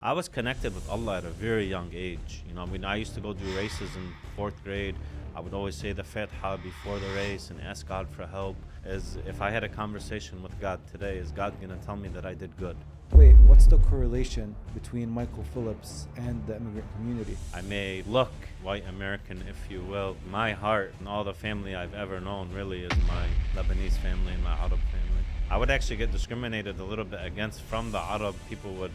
I was connected with Allah at a very young age. I used to go do races in fourth grade. I would always say the Fatiha before the race and ask God for help. As if I had a conversation with God today, is God going to tell me that I did good? Wait, what's the correlation between Michael Phillips and the immigrant community? I may look white American, if you will. My heart and all the family I've ever known really is my Lebanese family and my Arab family. I would actually get discriminated a little bit against from the Arab. People would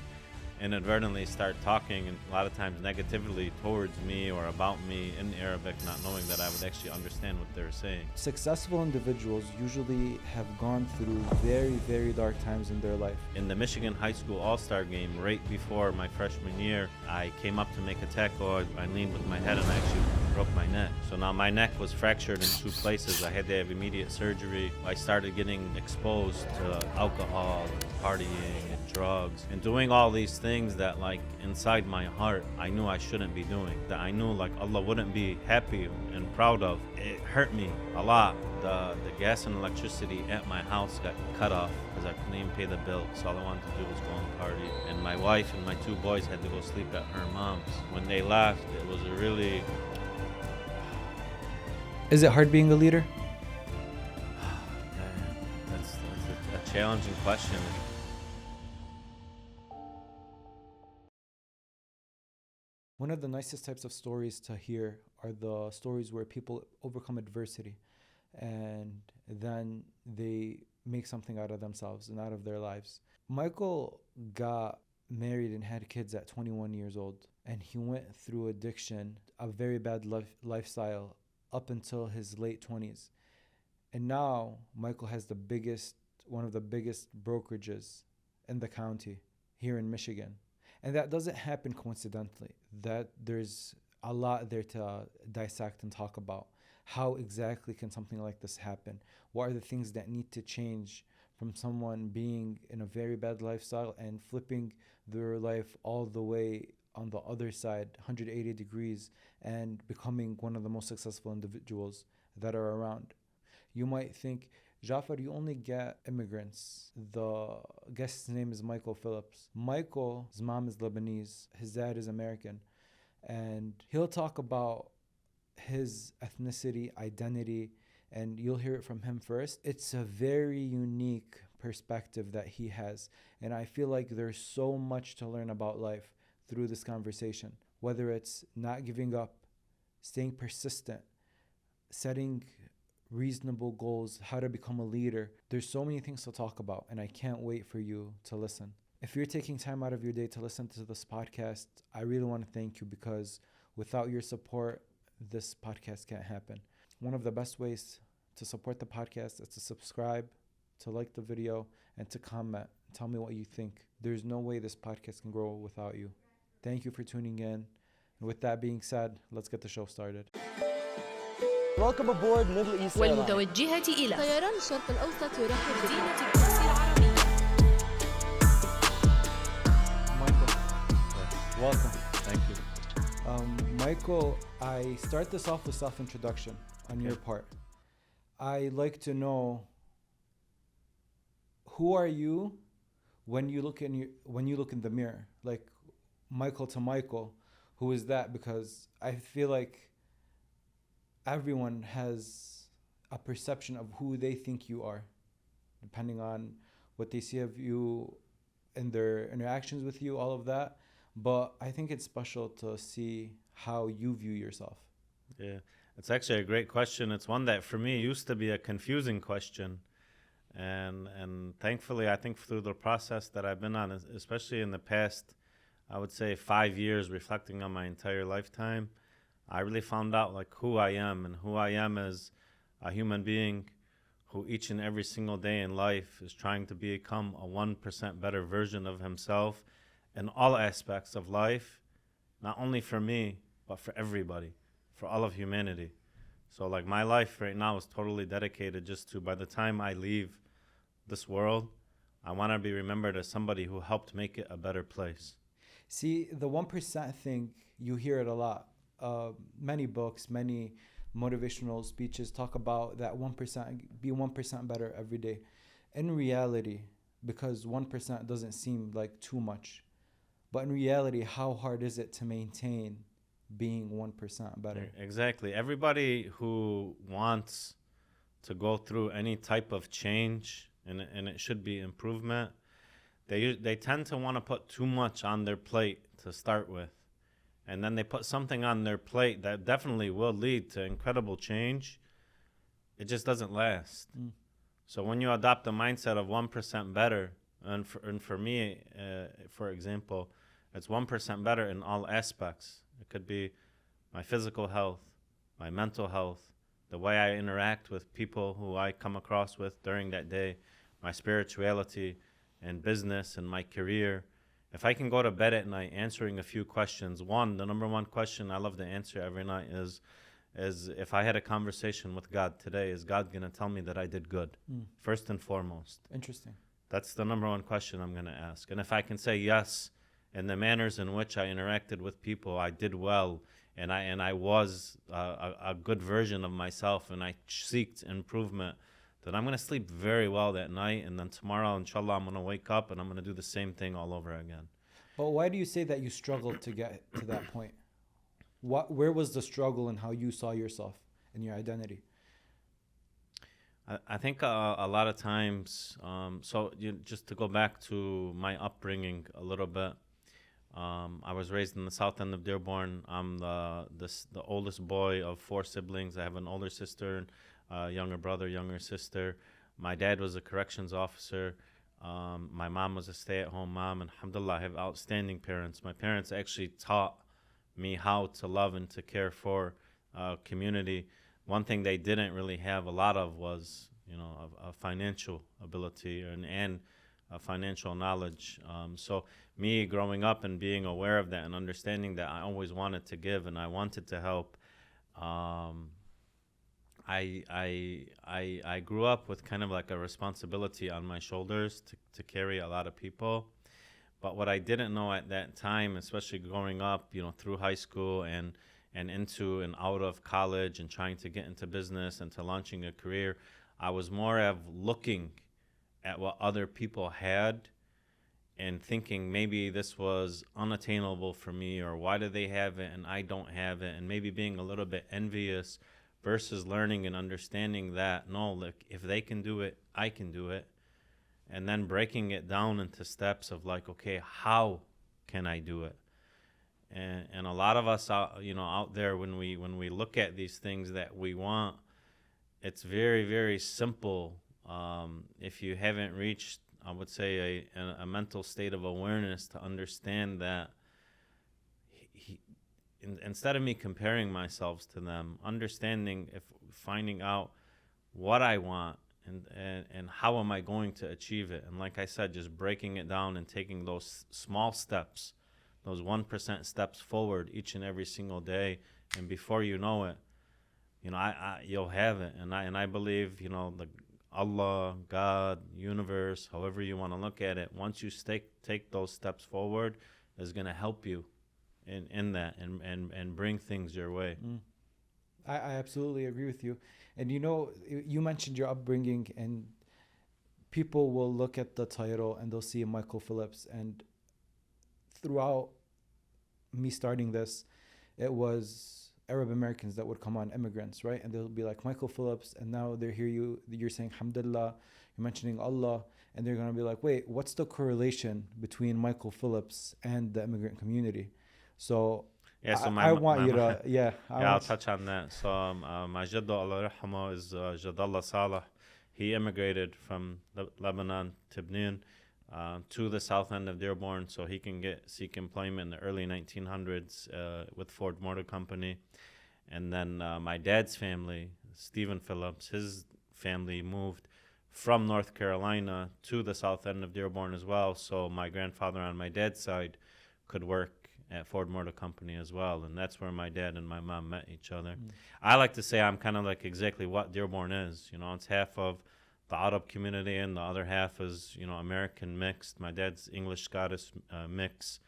inadvertently start talking, and a lot of times negatively towards me or about me in Arabic, not knowing that I would actually understand what they're saying. Successful individuals usually have gone through very, very dark times in their life. In the Michigan High School All-Star game, right before my freshman year, I came up to make a tackle. I leaned with my head and I actually broke my neck. So now my neck was fractured in 2 places. I had to have immediate surgery. I started getting exposed to alcohol and partying and drugs and doing all these things that, like, inside my heart I knew I shouldn't be doing, that I knew like Allah wouldn't be happy and proud of. It hurt me a lot. The gas and electricity at my house got cut off because I couldn't even pay the bill. So all I wanted to do was go and party. And my wife and my 2 boys had to go sleep at her mom's. When they left, it was a really... Is it hard being a leader? That's a challenging question. One of the nicest types of stories to hear are the stories where people overcome adversity and then they make something out of themselves and out of their lives. Michael got married and had kids at 21 years old, and he went through addiction, a very bad lifestyle up until his late 20s. And now Michael has one of the biggest brokerages in the county here in Michigan. And that doesn't happen coincidentally. That there's a lot there to dissect and talk about. How exactly can something like this happen? What are the things that need to change from someone being in a very bad lifestyle and flipping their life all the way on the other side, 180 degrees, and becoming one of the most successful individuals that are around? You might think, Jaafar, you only get immigrants. The guest's name is Michael Phillips. Michael's mom is Lebanese. His dad is American. And he'll talk about his ethnicity, identity, and you'll hear it from him first. It's a very unique perspective that he has. And I feel like there's so much to learn about life through this conversation. Whether it's not giving up, staying persistent, setting reasonable goals, how to become a leader. There's so many things to talk about, and I can't wait for you to listen. If you're taking time out of your day to listen to this podcast, I really want to thank you, because without your support, this podcast can't happen. One of the best ways to support the podcast is to subscribe, to like the video, and to comment. Tell me what you think. There's no way this podcast can grow without you. Thank you for tuning in. And with that being said, let's get the show started. Welcome aboard Middle East Airlines. والمتوجهة إلى طيران الشرق الأوسط يرحب مدينة القدس العربية. Michael, welcome. Thank you. Michael, I start this off with self-introduction on your part. I like to know, who are you when you look in the mirror? Like, Michael to Michael, who is that? Because I feel like everyone has a perception of who they think you are, depending on what they see of you in their interactions with you, all of that. But I think it's special to see how you view yourself. Yeah, it's actually a great question. It's one that for me used to be a confusing question. And thankfully, I think through the process that I've been on, especially in the past, I would say 5 years, reflecting on my entire lifetime, I really found out like who I am, and who I am as a human being who each and every single day in life is trying to become a 1% better version of himself in all aspects of life, not only for me, but for everybody, for all of humanity. So like my life right now is totally dedicated just to, by the time I leave this world, I want to be remembered as somebody who helped make it a better place. See, the 1% thing, you hear it a lot. Many books, many motivational speeches talk about that 1%, be 1% better every day. In reality, because 1% doesn't seem like too much, But in reality, how hard is it to maintain being 1% better? Exactly. Everybody who wants to go through any type of change, and it should be improvement, they tend to want to put too much on their plate to start with. And then they put something on their plate that definitely will lead to incredible change. It just doesn't last. So when you adopt the mindset of 1% better, and for me, for example, it's 1% better in all aspects. It could be my physical health, my mental health, the way I interact with people who I come across with during that day, my spirituality and business and my career. If I can go to bed at night answering a few questions, the number one question I love to answer every night is if I had a conversation with God today, is God going to tell me that I did good? First and foremost. Interesting. That's the number one question I'm going to ask. And if I can say yes, in the manners in which I interacted with people, I did well, and I was a good version of myself, and I seeked improvement, then I'm going to sleep very well that night. And then tomorrow, inshallah, I'm going to wake up and I'm going to do the same thing all over again. But why do you say that you struggled to get to that point? Where was the struggle in how you saw yourself and your identity? I think a lot of times, just to go back to my upbringing a little bit, I was raised in the south end of Dearborn. I'm the oldest boy of 4 siblings. I have an older sister, younger brother, younger sister. My dad was a corrections officer. My mom was a stay-at-home mom, and alhamdulillah, I have outstanding parents. My parents actually taught me how to love and to care for community. One thing they didn't really have a lot of was, a financial ability and financial knowledge. So me growing up and being aware of that and understanding that I always wanted to give and I wanted to help, I grew up with kind of like a responsibility on my shoulders to carry a lot of people. But what I didn't know at that time, especially growing up, through high school and into and out of college and trying to get into business and to launching a career, I was more of looking at what other people had and thinking maybe this was unattainable for me, or why do they have it and I don't have it, and maybe being a little bit envious versus learning and understanding that, no, look, if they can do it, I can do it. And then breaking it down into steps of like, okay, how can I do it? And a lot of us out there, when we look at these things that we want, it's very, very simple. If you haven't reached, I would say, a mental state of awareness to understand that instead of me comparing myself to them, finding out what I want and how am I going to achieve it. And like I said, just breaking it down and taking those small steps, those 1% steps forward each and every single day. And before you know it, you'll have it. And I believe, the Allah, God, universe, however you want to look at it, once you take those steps forward, is going to help you in that and bring things your way. I absolutely agree with you. And you mentioned your upbringing, and people will look at the title and they'll see Michael Phillips. And throughout me starting this, it was Arab Americans that would come on, immigrants, right? And they'll be like, Michael Phillips, and now they hear you're saying alhamdulillah, you're mentioning Allah, and they're going to be like, wait, what's the correlation between Michael Phillips and the immigrant community? So yeah, so I'll touch on that. So my Jaddo Allah Rahma is Jadallah Saleh. He immigrated from Lebanon, Tibnin, to the south end of Dearborn so he can seek employment in the early 1900s with Ford Motor Company. And then my dad's family, Stephen Phillips, his family moved from North Carolina to the south end of Dearborn as well. So my grandfather on my dad's side could work at Ford Motor Company as well, and that's where my dad and my mom met each other. I like to say I'm kind of like exactly what Dearborn is. It's half of the Arab community and the other half is, American mixed. My dad's English-Scottish mix.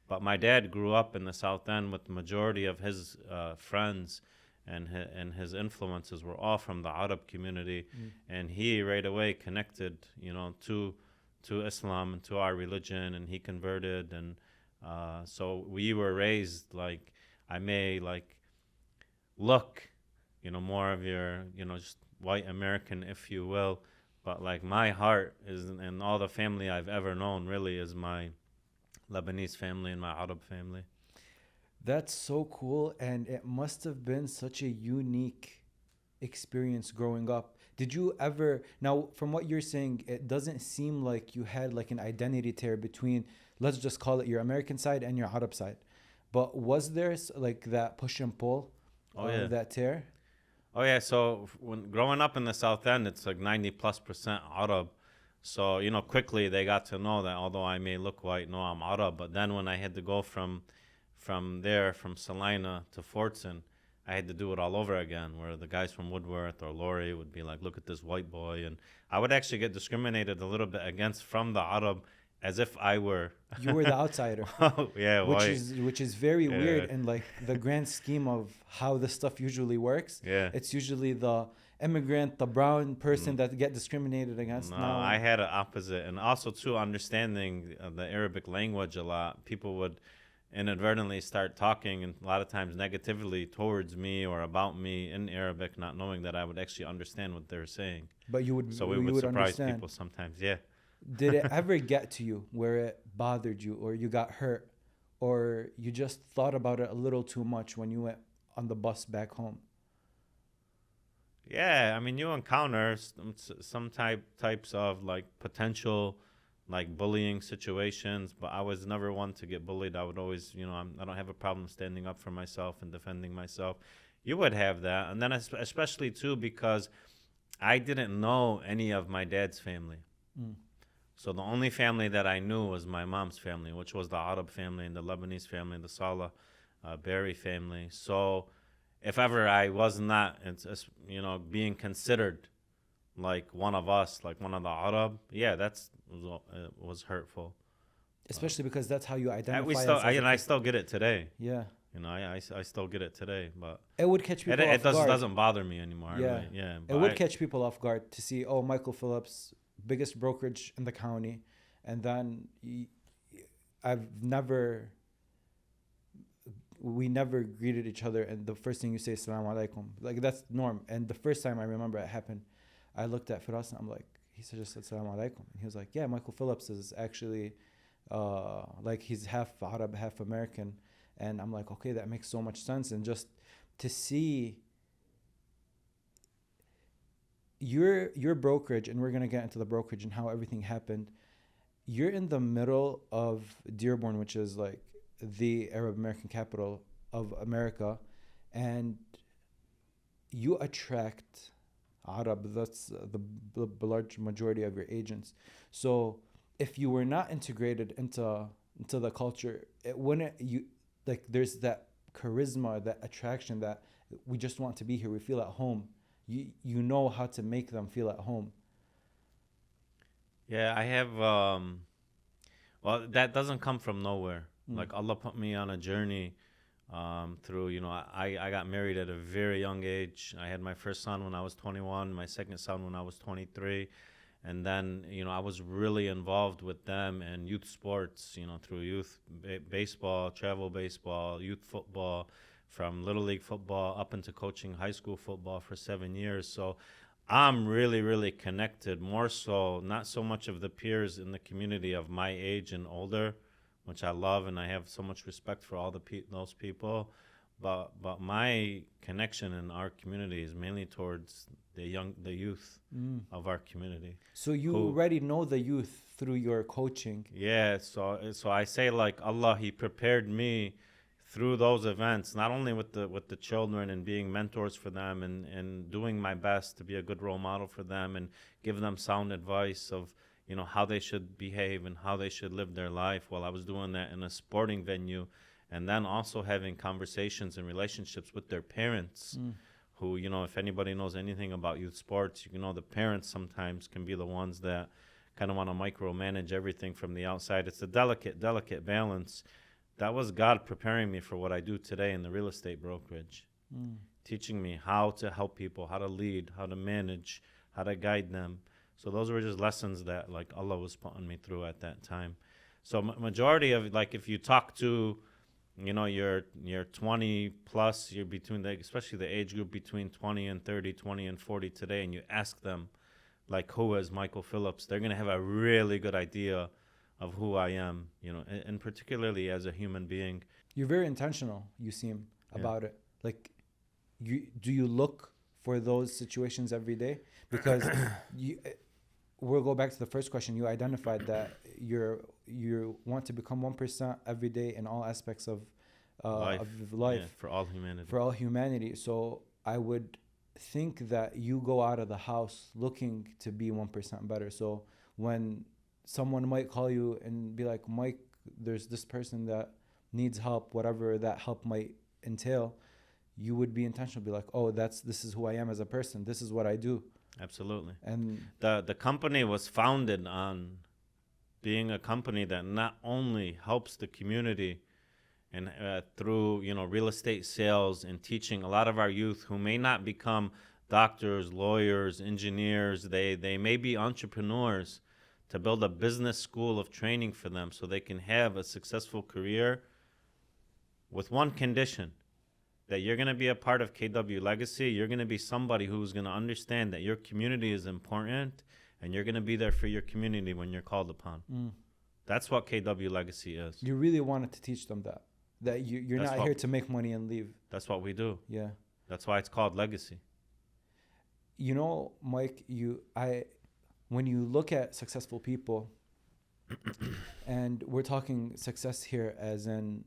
But my dad grew up in the South End with the majority of his friends and his influences were all from the Arab community. And he right away connected, to Islam and to our religion, and he converted and So we were raised like I may like look, more of your, just white American, if you will. But like my heart is, and all the family I've ever known really is my Lebanese family and my Arab family. That's so cool, and it must have been such a unique experience growing up. Did you ever, now from what you're saying, it doesn't seem like you had like an identity tear between, let's just call it your American side and your Arab side. But was there like that push and pull, Oh yeah. that tear? Oh yeah. So when growing up in the South End, it's like 90+% Arab. So quickly they got to know that although I may look white, no, I'm Arab. But then when I had to go from there, from Salina to Fortson, I had to do it all over again, where the guys from Woodworth or Laurie would be like, look at this white boy. And I would actually get discriminated a little bit against from the Arab as if I were. You were the outsider. Yeah, white. Which is very Yeah. weird in like the grand scheme of how this stuff usually works. Yeah. It's usually the immigrant, the brown person that get discriminated against. No, Now, I had an opposite. And also, too, understanding the Arabic language a lot, people would inadvertently start talking and a lot of times negatively towards me or about me in Arabic, not knowing that I would actually understand what they're saying. but you would, So we you would surprise understand. people sometimes. Yeah. Did it ever get to you where it bothered you or you got hurt or you just thought about it a little too much when you went on the bus back home? Yeah, I mean, you encounter some types of like potential like bullying situations, but I was never one to get bullied. I would always, I don't have a problem standing up for myself and defending myself. You would have that, and then especially too because I didn't know any of my dad's family. Mm. So the only family that I knew was my mom's family, which was the Arab family and the Lebanese family, the Saleh Berry family. So if ever I was not, being considered like one of us, like one of the Arab, yeah, was hurtful. Especially because that's how you identify. We as still, a I kid. still get it today. Yeah. I still get it today, but It would catch people off guard. doesn't bother me anymore. Yeah. Really. Yeah. It but would catch people off guard to see, oh, Michael Phillips, biggest brokerage in the county. And then we never greeted each other. And the first thing you say is Assalamu alaikum. Like, that's norm. And the first time I remember it happened, I looked at Firas and I'm like, he just said Assalamu alaikum. And he was like, yeah, Michael Phillips is actually, like, he's half Arab, half American. And I'm like, okay, that makes so much sense. And just to see your brokerage, and we're going to get into the brokerage and how everything happened. You're in the middle of Dearborn, which is like the Arab American capital of America. And you attract Arab, that's the large majority of your agents. So if you were not integrated into the culture, it wouldn't, like, there's that charisma, that attraction that we just want to be here. We feel at home. You know how to make them feel at home. Yeah, I have. Well, that doesn't come from nowhere. Like Allah put me on a journey through. I got married at a very young age. I had my first son when I was 21, my second son when I was 23. And then, I was really involved with them and youth sports, through youth baseball, travel baseball, youth football, from Little League football up into coaching high school football for 7 years. So I'm really, really connected, more so, not so much of the peers in the community of my age and older, which I love, and I have so much respect for all those people. But my connection in our community is mainly towards the youth of our community. So you already know the youth through your coaching. Yeah, so I say, like, Allah, He prepared me through those events, not only with the children and being mentors for them and doing my best to be a good role model for them and give them sound advice of how they should behave and how they should live their life, while I was doing that in a sporting venue. And then also having conversations and relationships with their parents who, if anybody knows anything about youth sports, the parents sometimes can be the ones that kind of want to micromanage everything from the outside. It's a delicate balance. That was God preparing me for what I do today in the real estate brokerage, teaching me how to help people, how to lead, how to manage, how to guide them. So those were just lessons that, like, Allah was putting me through at that time. So majority of, like, if you talk to, you're 20 plus, you're between especially the age group between 20 and 30, 20 and 40 today, and you ask them, like, who is Michael Phillips, they're going to have a really good idea of who I am, and particularly as a human being. You're very intentional, you seem, about it. Like, do you look for those situations every day? Because we'll go back to the first question. You identified that you want to become 1% every day in all aspects of life. Yeah, for all humanity. For all humanity. So I would think that you go out of the house looking to be 1% better. So when someone might call you and be like, Mike, there's this person that needs help, whatever that help might entail, you would be intentional, be like, oh, this is who I am as a person. This is what I do. Absolutely. And the company was founded on being a company that not only helps the community and through real estate sales and teaching a lot of our youth who may not become doctors, lawyers, engineers, they may be entrepreneurs, to build a business school of training for them so they can have a successful career, with one condition: that you're going to be a part of KW Legacy. You're going to be somebody who's going to understand that your community is important, and you're going to be there for your community when you're called upon. That's what KW Legacy is. You really wanted to teach them that you're not here to make money and leave. That's what we do. Yeah. That's why it's called Legacy. Mike, when you look at successful people, and we're talking success here as in,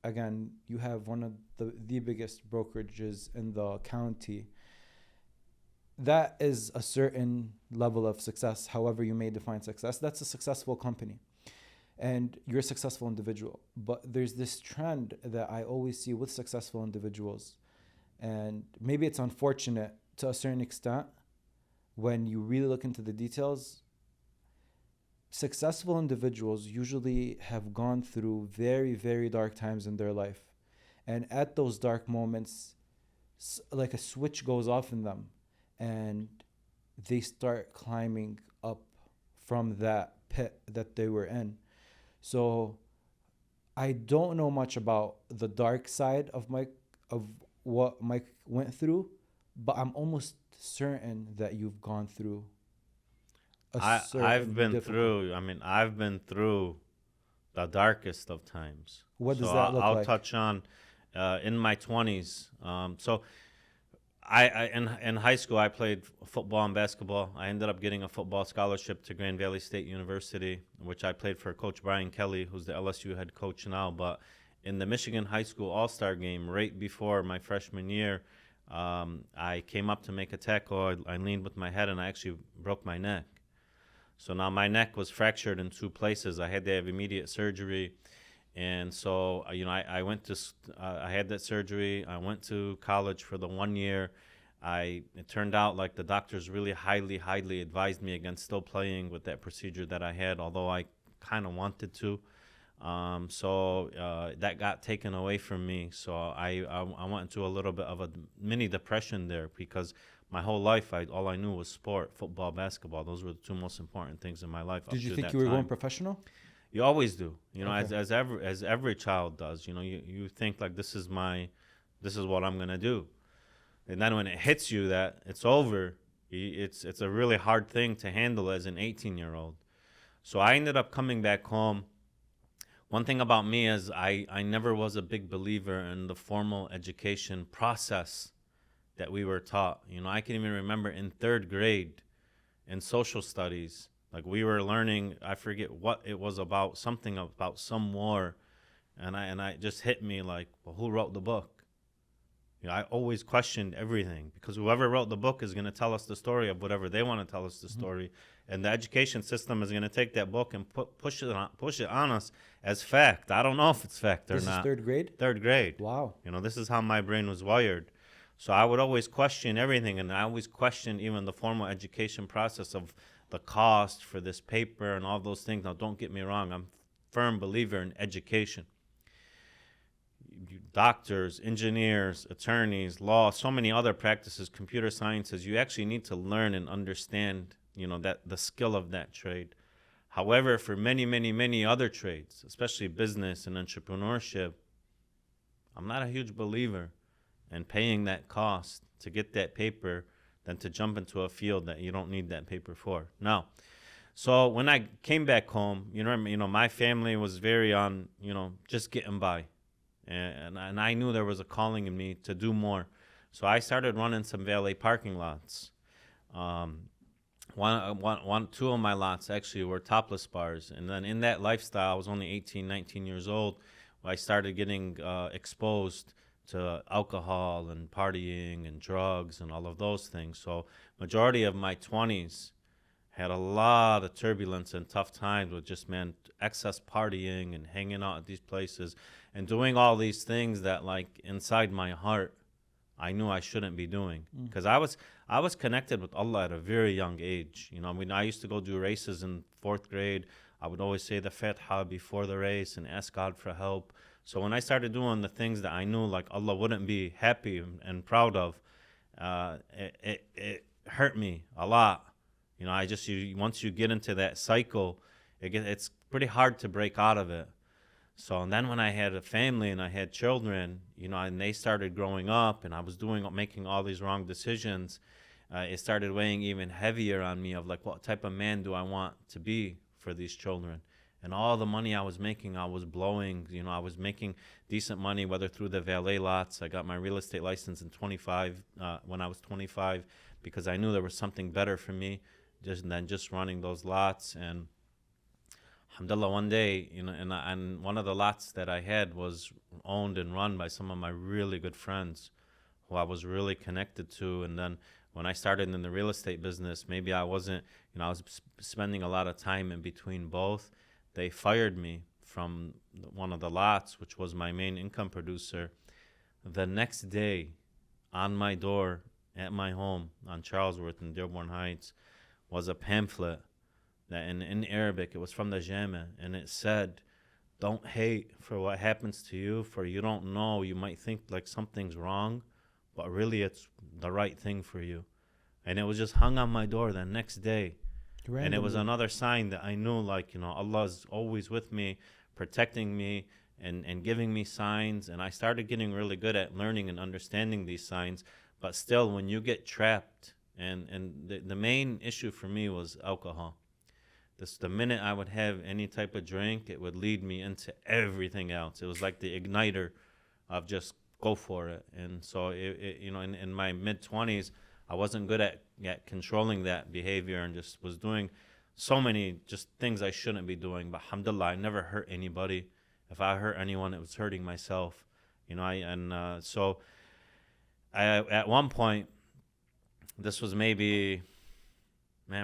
again, you have one of the biggest brokerages in the county. That is a certain level of success, however you may define success. That's a successful company. And you're a successful individual. But there's this trend that I always see with successful individuals. And maybe it's unfortunate to a certain extent when you really look into the details. Successful individuals usually have gone through very, very dark times in their life. And at those dark moments, like a switch goes off in them, and they start climbing up from that pit that they were in. So I don't know much about the dark side of what Mike went through, but I'm almost certain that you've gone through I've been through the darkest of times. What does that look like? I'll touch on in my 20s. So I in high school, I played football and basketball. I ended up getting a football scholarship to Grand Valley State University, which I played for Coach Brian Kelly, who's the LSU head coach now. But in the Michigan High School All-Star game, right before my freshman year, I came up to make a tackle. I leaned with my head, and I actually broke my neck. So now my neck was fractured in 2 places. I had to have immediate surgery. And so, I went to, I had that surgery. I went to college for the 1 year. It turned out like the doctors really highly advised me against still playing with that procedure that I had, although I kind of wanted to. So that got taken away from me. So I went into a little bit of a mini depression there, because my whole life, all I knew was sport, football, basketball. Those were the 2 most important things in my life. Did you think you were going professional? You always do, Okay. as every child does. You think like this is what I'm gonna do, and then when it hits you that it's over, it's a really hard thing to handle as an 18-year-old. So I ended up coming back home. One thing about me is I never was a big believer in the formal education process that we were taught. I can even remember in 3rd grade in social studies, like we were learning, I forget what it was about, something about some war, and I just hit me like, well, who wrote the book? I always questioned everything, because whoever wrote the book is going to tell us the story of whatever they want to tell us the story, and the education system is going to take that book and push it on us as fact. I don't know if it's fact or not. This is 3rd grade? 3rd grade. Wow. This is how my brain was wired. So I would always question everything, and I always questioned even the formal education process of the cost for this paper and all those things. Now, don't get me wrong. I'm a firm believer in education. Doctors, engineers, attorneys, law, so many other practices, computer sciences, you actually need to learn and understand, that the skill of that trade. However, for many, many, many other trades, especially business and entrepreneurship, I'm not a huge believer in paying that cost to get that paper than to jump into a field that you don't need that paper for. Now, so when I came back home, my family was very on, just getting by. And I knew there was a calling in me to do more. So I started running some valet parking lots. Two of my lots actually were topless bars. And then in that lifestyle, I was only 18, 19 years old. I started getting exposed to alcohol and partying and drugs and all of those things. So majority of my 20s had a lot of turbulence and tough times with just, excess partying and hanging out at these places and doing all these things that, like, inside my heart, I knew I shouldn't be doing. Because I was connected with Allah at a very young age. I used to go do races in 4th grade. I would always say the Fatiha before the race and ask God for help. So when I started doing the things that I knew, like, Allah wouldn't be happy and proud of, it hurt me a lot. Once you get into that cycle, it's pretty hard to break out of it. So, and then when I had a family and I had children, and they started growing up and I was making all these wrong decisions, it started weighing even heavier on me of, like, what type of man do I want to be for these children? And all the money I was making, I was blowing. I was making decent money, whether through the valet lots. I got my real estate license when I was 25, because I knew there was something better for me than just running those lots. And alhamdulillah, one day, and one of the lots that I had was owned and run by some of my really good friends who I was really connected to. And then when I started in the real estate business, maybe I wasn't, I was spending a lot of time in between both. They fired me from one of the lots, which was my main income producer. The next day, on my door at my home on Charlesworth in Dearborn Heights, was a pamphlet that in Arabic, it was from the Jama, and it said, "Don't hate for what happens to you, for you don't know. You might think like something's wrong, but really it's the right thing for you." And it was just hung on my door the next day. Randomly. And it was another sign that I knew, like, Allah's always with me, protecting me and giving me signs. And I started getting really good at learning and understanding these signs. But still, when you get trapped, and the main issue for me was alcohol. The minute I would have any type of drink, it would lead me into everything else. It was like the igniter of just go for it. And so, in my mid-20s, I wasn't good at controlling that behavior and just was doing so many just things I shouldn't be doing. But alhamdulillah, I never hurt anybody. If I hurt anyone, it was hurting myself. So at one point, this was maybe,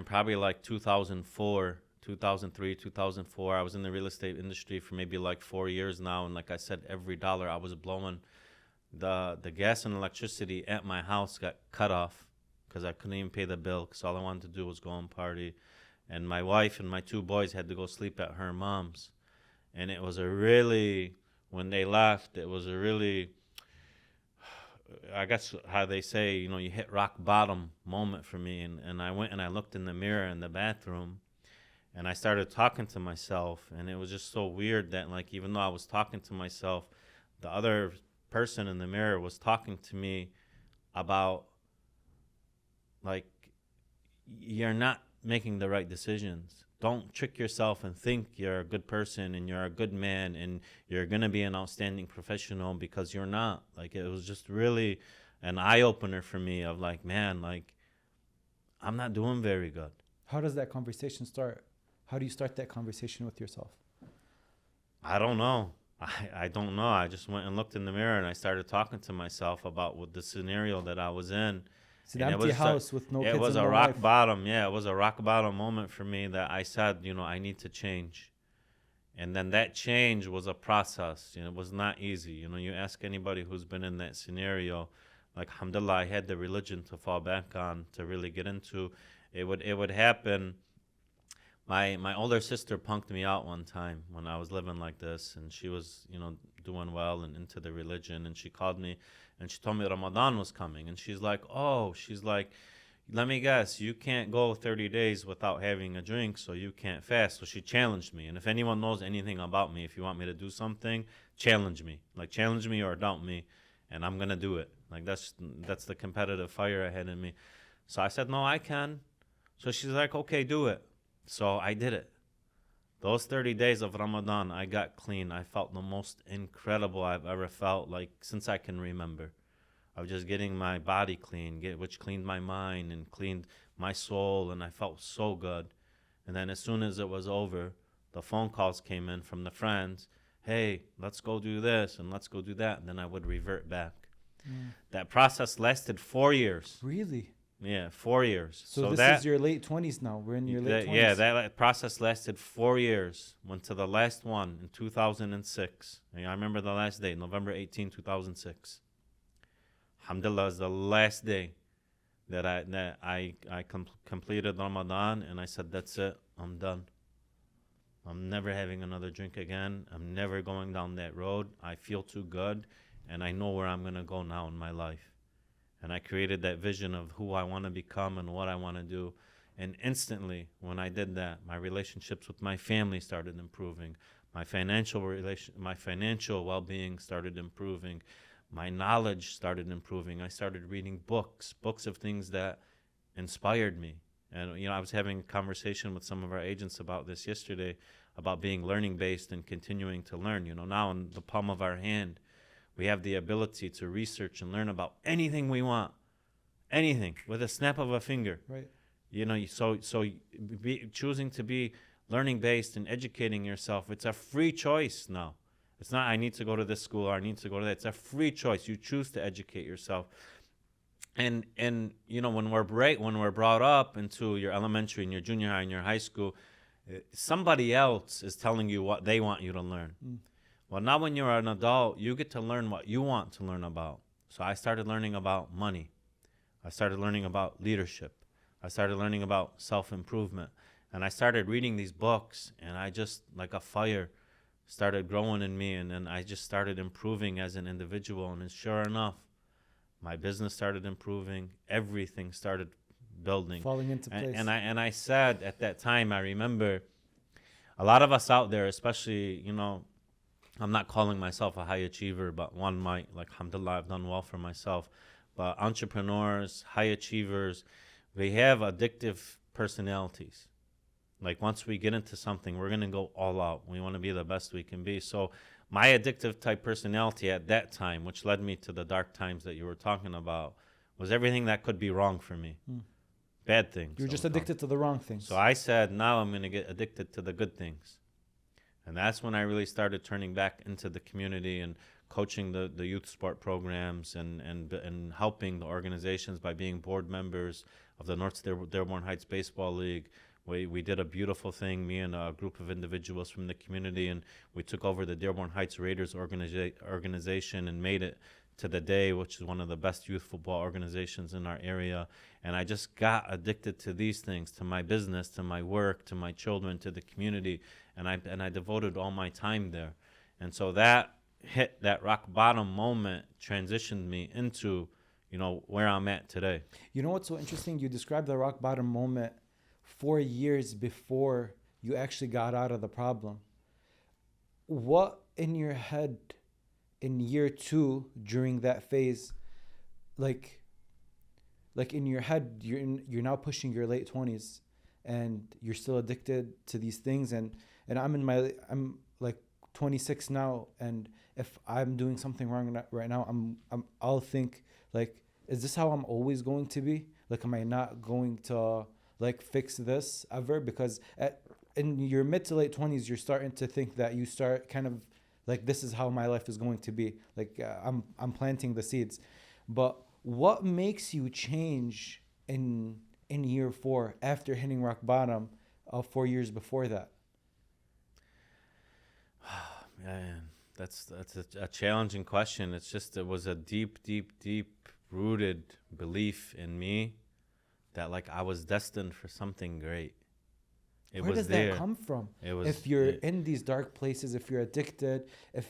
probably like 2004, 2003, 2004. I was in the real estate industry for maybe like 4 years now. And like I said, every dollar I was blowing, the gas and electricity at my house got cut off because I couldn't even pay the bill, because all I wanted to do was go and party. And my wife and my 2 boys had to go sleep at her mom's. And it was when they left, it was a really, I guess how they say, you hit rock bottom moment for me. And I went and I looked in the mirror in the bathroom, and I started talking to myself. And it was just so weird that, like, even though I was talking to myself, the other person in the mirror was talking to me about, like, you're not making the right decisions. Don't trick yourself and think you're a good person and you're a good man and you're going to be an outstanding professional, because you're not. Like, it was just really an eye-opener for me of, like, I'm not doing very good. How does that conversation start? How do you start that conversation with yourself? I don't know. I don't know. I just went and looked in the mirror and I started talking to myself about the scenario that I was in. It's an empty house with no kids. It was a rock bottom. Yeah, it was a rock bottom moment for me that I said, I need to change. And then that change was a process. It was not easy. You ask anybody who's been in that scenario, like, alhamdulillah, I had the religion to fall back on, to really get into. It would happen. My older sister punked me out one time when I was living like this, and she was, doing well and into the religion, and she called me and she told me Ramadan was coming, and she's like, let me guess, you can't go 30 days without having a drink, so you can't fast. So she challenged me. And if anyone knows anything about me, if you want me to do something, challenge me. Like, challenge me or doubt me, and I'm going to do it. Like, that's the competitive fire I had in me. So I said, no, I can. So she's like, okay, do it. So I did it. Those 30 days of Ramadan, I got clean. I felt the most incredible I've ever felt, like, since I can remember. Of just getting my body clean, which cleaned my mind and cleaned my soul, and I felt so good. And then as soon as it was over, the phone calls came in from the friends. Hey, let's go do this and let's go do that. And then I would revert back. That process lasted 4 years. Really? Yeah, 4 years. So this is your late 20s now. We're in your late 20s. Yeah, that process lasted 4 years. Went to the last one in 2006. I remember the last day, November 18, 2006. Alhamdulillah is the last day that I completed Ramadan, and I said, that's it, I'm done. I'm never having another drink again. I'm never going down that road. I feel too good, and I know where I'm going to go now in my life. And I created that vision of who I want to become and what I want to do. And instantly, when I did that, my relationships with my family started improving. My financial well-being started improving. My knowledge started improving. I started reading books of things that inspired me. And, I was having a conversation with some of our agents about this yesterday, about being learning-based and continuing to learn. Now in the palm of our hand, we have the ability to research and learn about anything we want. Anything, with a snap of a finger. Right. Choosing to be learning-based and educating yourself, it's a free choice now. It's not, I need to go to this school or I need to go to that. It's a free choice. You choose to educate yourself. And when we're brought up into your elementary and your junior high and your high school, somebody else is telling you what they want you to learn. Well, now when you're an adult, you get to learn what you want to learn about. So I started learning about money. I started learning about leadership. I started learning about self-improvement. And I started reading these books, and I just, like a fire, started growing in me, and then I just started improving as an individual. And sure enough, my business started improving. Everything started building, falling into place. And I said at that time, I remember a lot of us out there, especially, I'm not calling myself a high achiever, but one might, like, alhamdulillah, I've done well for myself. But entrepreneurs, high achievers, they have addictive personalities. Like, once we get into something, we're going to go all out. We want to be the best we can be. So my addictive type personality at that time, which led me to the dark times that you were talking about, was everything that could be wrong for me. Bad things. You're just addicted to the wrong things. So I said, now I'm going to get addicted to the good things. And that's when I really started turning back into the community and coaching the youth sport programs and helping the organizations by being board members of the North Dearborn Heights Baseball League. We did a beautiful thing, me and a group of individuals from the community, and we took over the Dearborn Heights Raiders organization and made it to the day, which is one of the best youth football organizations in our area. And I just got addicted to these things, to my business, to my work, to my children, to the community, and I devoted all my time there. And so that rock bottom moment transitioned me into, where I'm at today. You know what's so interesting? You described the rock bottom moment 4 years before you actually got out of the problem. What in your head in year 2 during that phase, like in your head, you're now pushing your late 20s and you're still addicted to these things, and I'm like 26 now, and if I'm doing something wrong right now, I'll think, like, is this how I'm always going to be? Like, am I not going to fix this ever? Because in your mid to late 20s, you're starting to think that you start kind of like, this is how my life is going to be. Like, I'm planting the seeds. But what makes you change in year 4 after hitting rock bottom 4 years before that? Man, that's a challenging question. It's just, it was a deep rooted belief in me that, like, I was destined for something great. It Where was does there. that come from? It was. If you're it- in these dark places, if you're addicted, if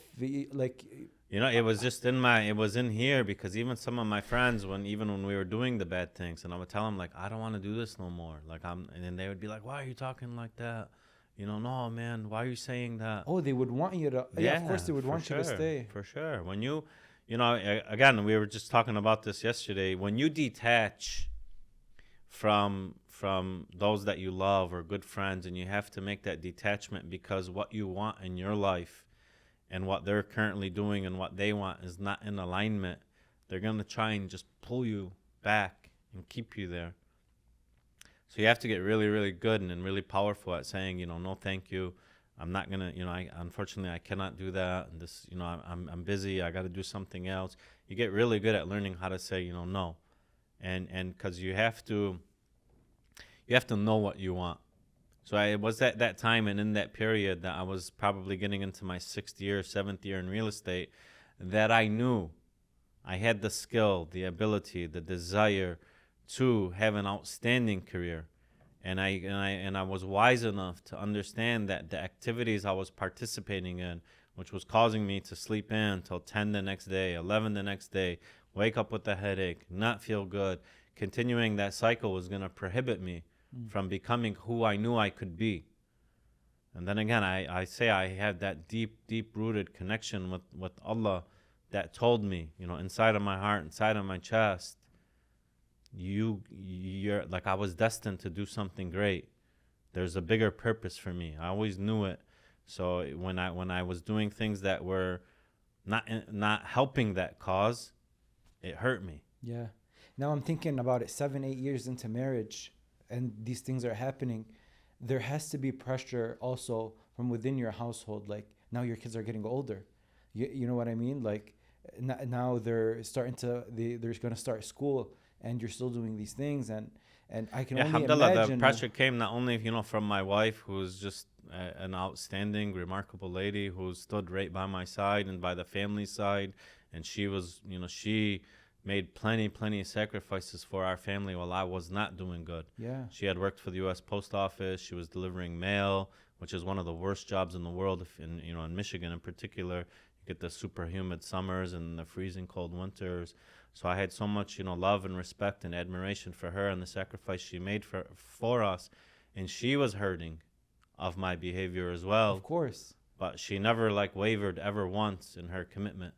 like, You know, it was just it was in here because even some of my friends, even when we were doing the bad things, and I would tell them like, I don't want to do this no more. Like and then they would be like, why are you talking like that? You know, no, man, why are you saying that? oh, they would want you to. Yeah, of course they would for want you to sure, stay. For sure. When you know, again, we were just talking about this yesterday. When you detach from those that you love or good friends, and you have to make that detachment because what you want in your life and what they're currently doing and what they want is not in alignment, they're going to try and just pull you back and keep you there. So you have to get really, really good and really powerful at saying, you know, no, thank you. I'm not going to, you know, unfortunately, I cannot do that. And this, you know, I'm busy. I got to do something else. You get really good at learning how to say, you know, no. And because you have to know what you want. So it was at that time and in that period that I was probably getting into my 6th year, 7th year in real estate, that I knew I had the skill, the ability, the desire to have an outstanding career. And I was wise enough to understand that the activities I was participating in, which was causing me to sleep in until 10 the next day, 11 the next day, wake up with a headache, not feel good, continuing that cycle was going to prohibit me from becoming who I knew I could be. And then again, I say I had that deep rooted connection with Allah that told me, you know, inside of my heart, inside of my chest, you're like, I was destined to do something great. There's a bigger purpose for me. I always knew it. So when I was doing things that were not helping that cause, it hurt me. Yeah. Now I'm thinking about it 7-8 years into marriage and these things are happening. There has to be pressure also from within your household. Like now your kids are getting older. You know what I mean? Like now they're going to start school and you're still doing these things. And I can only Alhamdulillah, imagine. the pressure came not only, you know, from my wife, who's just an outstanding, remarkable lady who stood right by my side and by the family side. And she was, you know, she made plenty of sacrifices for our family while I was not doing good. Yeah. She had worked for the U.S. Post Office. She was delivering mail, which is one of the worst jobs in the world. In Michigan in particular, you get the super humid summers and the freezing cold winters. So I had so much, you know, love and respect and admiration for her and the sacrifice she made for us. And she was hurting of my behavior as well. Of course. But she never wavered ever once in her commitment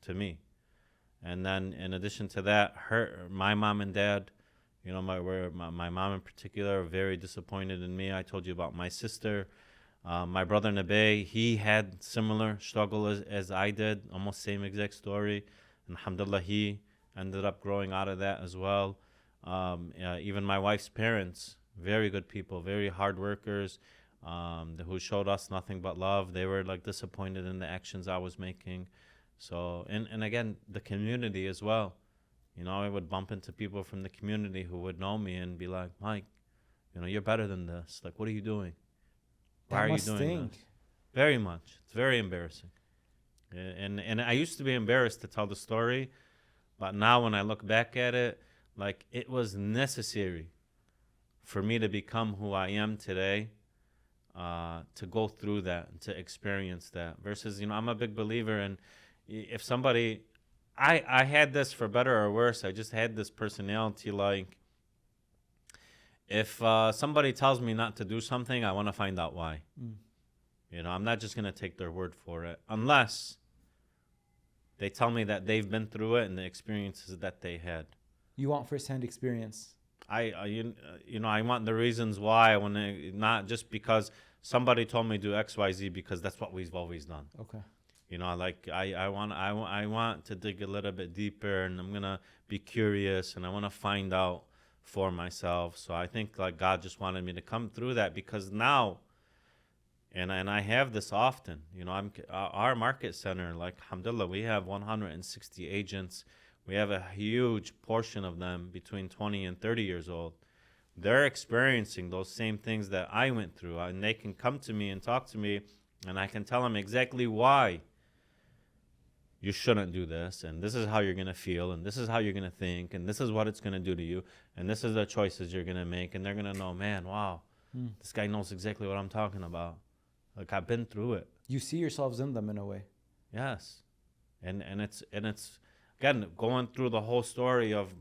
to me. And then in addition to that, my mom and dad, you know, my mom in particular, are very disappointed in me. I told you about my sister. My brother Nabay, he had similar struggle as I did, almost same exact story. And alhamdulillah, he ended up growing out of that as well. Even my wife's parents, very good people, very hard workers, who showed us nothing but love. They were disappointed in the actions I was making. So, and again, the community as well. You know, I would bump into people from the community who would know me and be like, Mike, you know, you're better than this. Like, what are you doing? Why are you doing this? Very much. It's very embarrassing. And I used to be embarrassed to tell the story, but now when I look back at it, it was necessary for me to become who I am today, to go through that, and to experience that. Versus, you know, I'm a big believer in, if somebody, I had this for better or worse, I just had this personality, if somebody tells me not to do something, I want to find out why. You know, I'm not just going to take their word for it, unless they tell me that they've been through it and the experiences that they had. You want firsthand experience. You know, I want the reasons why. I want to, not just because somebody told me to do X, Y, Z, because that's what we've always done. Okay. You know, I want to dig a little bit deeper, and I'm gonna be curious, and I want to find out for myself. So I think God just wanted me to come through that, because now, and I have this often. You know, our market center, alhamdulillah, we have 160 agents. We have a huge portion of them between 20 and 30 years old. They're experiencing those same things that I went through, and they can come to me and talk to me, and I can tell them exactly why you shouldn't do this, and this is how you're going to feel, and this is how you're going to think, and this is what it's going to do to you, and this is the choices you're going to make. And they're going to know, man, wow, This guy knows exactly what I'm talking about. Like, I've been through it. You see yourselves in them in a way. Yes. And it's again, going through the whole story of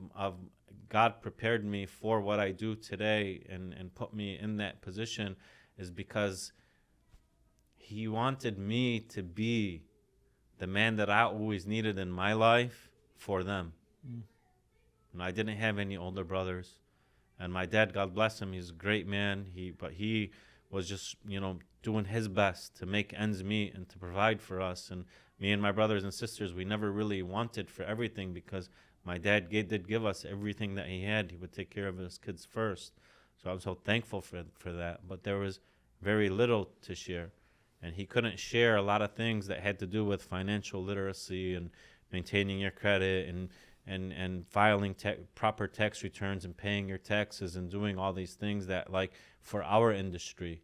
God prepared me for what I do today and put me in that position is because he wanted me to be the man that I always needed in my life for them. And I didn't have any older brothers. And my dad, God bless him, he's a great man. But he was just, doing his best to make ends meet and to provide for us. And me and my brothers and sisters, we never really wanted for everything because my dad did give us everything that he had. He would take care of his kids first. So I'm so thankful for that. But there was very little to share. And he couldn't share a lot of things that had to do with financial literacy and maintaining your credit and filing proper tax returns and paying your taxes and doing all these things that, like, for our industry,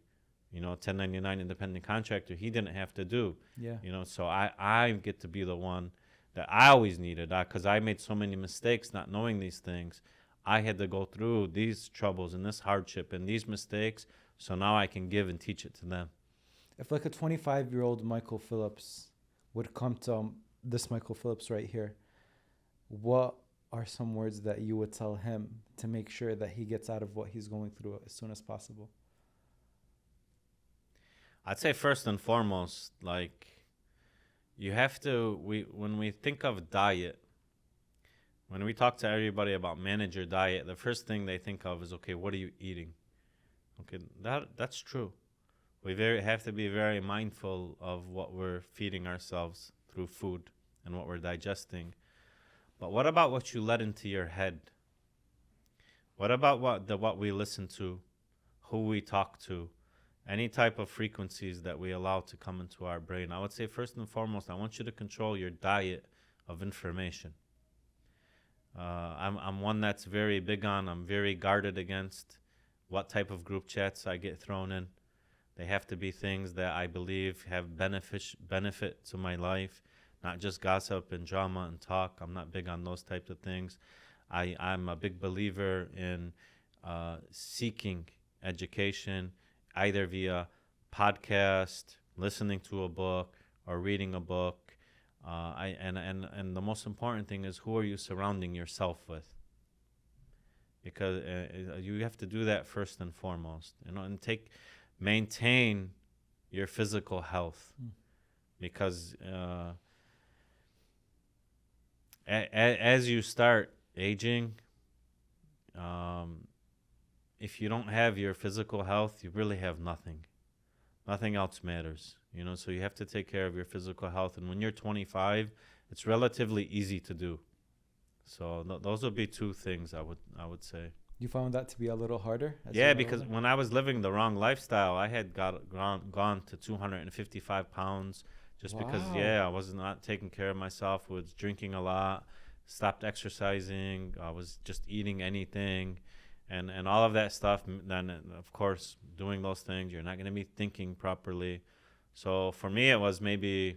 1099 independent contractor, he didn't have to do. Yeah. So I get to be the one that I always needed, because I made so many mistakes not knowing these things. I had to go through these troubles and this hardship and these mistakes, so now I can give and teach it to them. If like a 25-year-old Michael Phillips would come to this Michael Phillips right here, what are some words that you would tell him to make sure that he gets out of what he's going through as soon as possible? I'd say first and foremost, like, you have to, when we think of diet, when we talk to everybody about manage your diet, the first thing they think of is, okay, what are you eating? Okay, that's true. We have to be very mindful of what we're feeding ourselves through food and what we're digesting. But what about what you let into your head? What about what we listen to, who we talk to, any type of frequencies that we allow to come into our brain? I would say first and foremost, I want you to control your diet of information. I'm one that's very big on, I'm very guarded against what type of group chats I get thrown in. They have to be things that I believe have benefit to my life, not just gossip and drama and talk. I'm not big on those types of things. I'm a big believer in seeking education, either via podcast, listening to a book, or reading a book. And the most important thing is, who are you surrounding yourself with? Because you have to do that first and foremost, and maintain your physical health, because as you start aging, if you don't have your physical health, you really have nothing. Nothing else matters, so you have to take care of your physical health. And when you're 25, it's relatively easy to do. So those would be two things I would say. You found that to be a little harder? Yeah, because when I was living the wrong lifestyle, I had gone to 255 pounds just because, I was not taking care of myself, was drinking a lot, stopped exercising, I was just eating anything, and all of that stuff. Then, of course, doing those things, you're not going to be thinking properly. So for me, it was maybe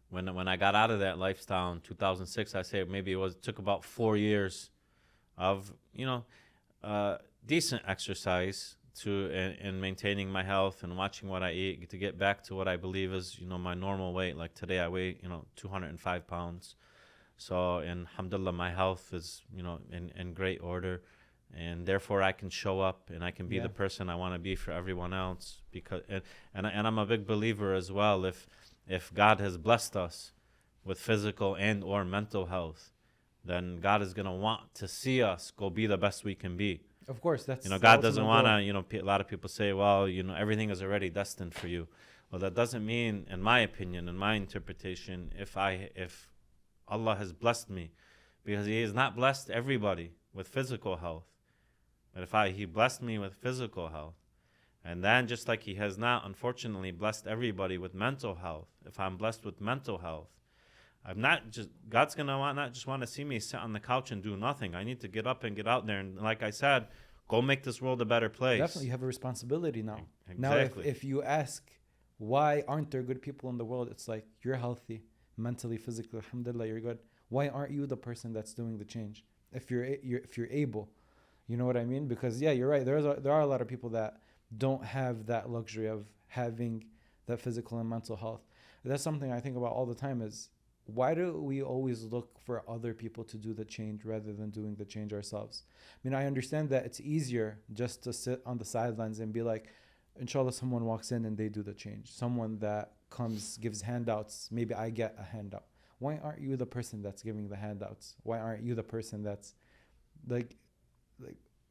when I got out of that lifestyle in 2006, I say maybe it took about 4 years of decent exercise in maintaining my health and watching what I eat to get back to what I believe is my normal weight. Like today I weigh 205 pounds, so and alhamdulillah my health is in great order, and therefore I can show up and I can be the person I want to be for everyone else. Because and I'm a big believer as well, if God has blessed us with physical and or mental health, then God is going to want to see us go be the best we can be. Of course, that's God doesn't want to, a lot of people say, well, everything is already destined for you. Well, that doesn't mean, in my opinion, in my interpretation, if Allah has blessed me, because He has not blessed everybody with physical health. But if He blessed me with physical health, and then just like He has not, unfortunately, blessed everybody with mental health, if I'm blessed with mental health, God's going to not just want to see me sit on the couch and do nothing. I need to get up and get out there. And like I said, go make this world a better place. Definitely, you have a responsibility now. Exactly. Now, if you ask, why aren't there good people in the world? It's like, you're healthy, mentally, physically, alhamdulillah, you're good. Why aren't you the person that's doing the change? If you're able. You know what I mean? Because yeah, you're right. There are a lot of people that don't have that luxury of having that physical and mental health. That's something I think about all the time is why do we always look for other people to do the change rather than doing the change ourselves? I mean, I understand that it's easier just to sit on the sidelines and be like, inshallah, someone walks in and they do the change. Someone that comes, gives handouts, maybe I get a handout. Why aren't you the person that's giving the handouts? Why aren't you the person that's like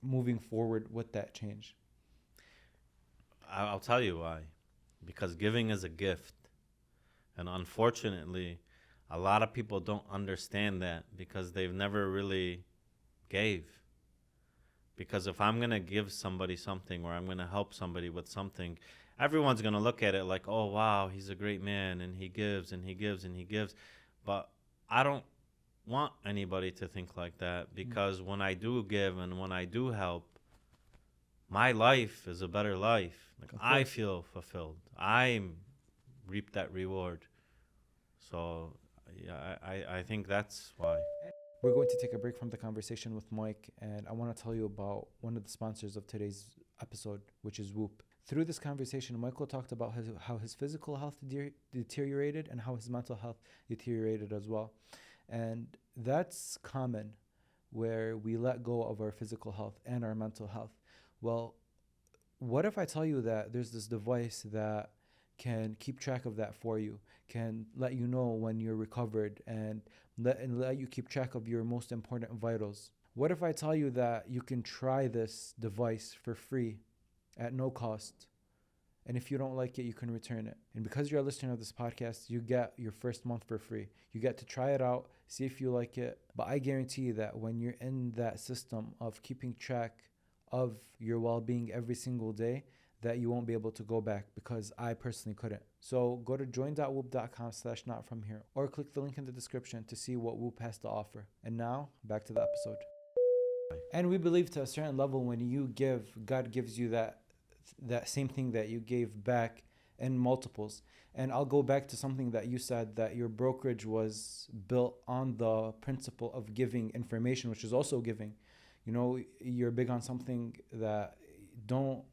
moving forward with that change? I'll tell you why. Because giving is a gift. And unfortunately, a lot of people don't understand that because they've never really gave. Because if I'm going to give somebody something or I'm going to help somebody with something, everyone's going to look at it like, oh, wow, he's a great man and he gives and he gives and he gives. But I don't want anybody to think like that because when I do give and when I do help, my life is a better life. Like I feel fulfilled. I reap that reward. So yeah, I think that's why. We're going to take a break from the conversation with Mike, and I want to tell you about one of the sponsors of today's episode, which is Whoop. Through this conversation, Michael talked about how his physical health deteriorated and how his mental health deteriorated as well. And that's common where we let go of our physical health and our mental health. Well, what if I tell you that there's this device that can keep track of that for you, can let you know when you're recovered and let you keep track of your most important vitals? What if I tell you that you can try this device for free at no cost? And if you don't like it, you can return it. And because you're a listener of this podcast, you get your first month for free. You get to try it out, see if you like it. But I guarantee you that when you're in that system of keeping track of your well-being every single day, that you won't be able to go back, because I personally couldn't. So go to join.whoop.com/notfromhere or click the link in the description to see what Whoop has to offer. And now back to the episode. And we believe to a certain level, when you give, God gives you that same thing that you gave back in multiples. And I'll go back to something that you said, that your brokerage was built on the principle of giving information, which is also giving. You know, you're big on something that don't,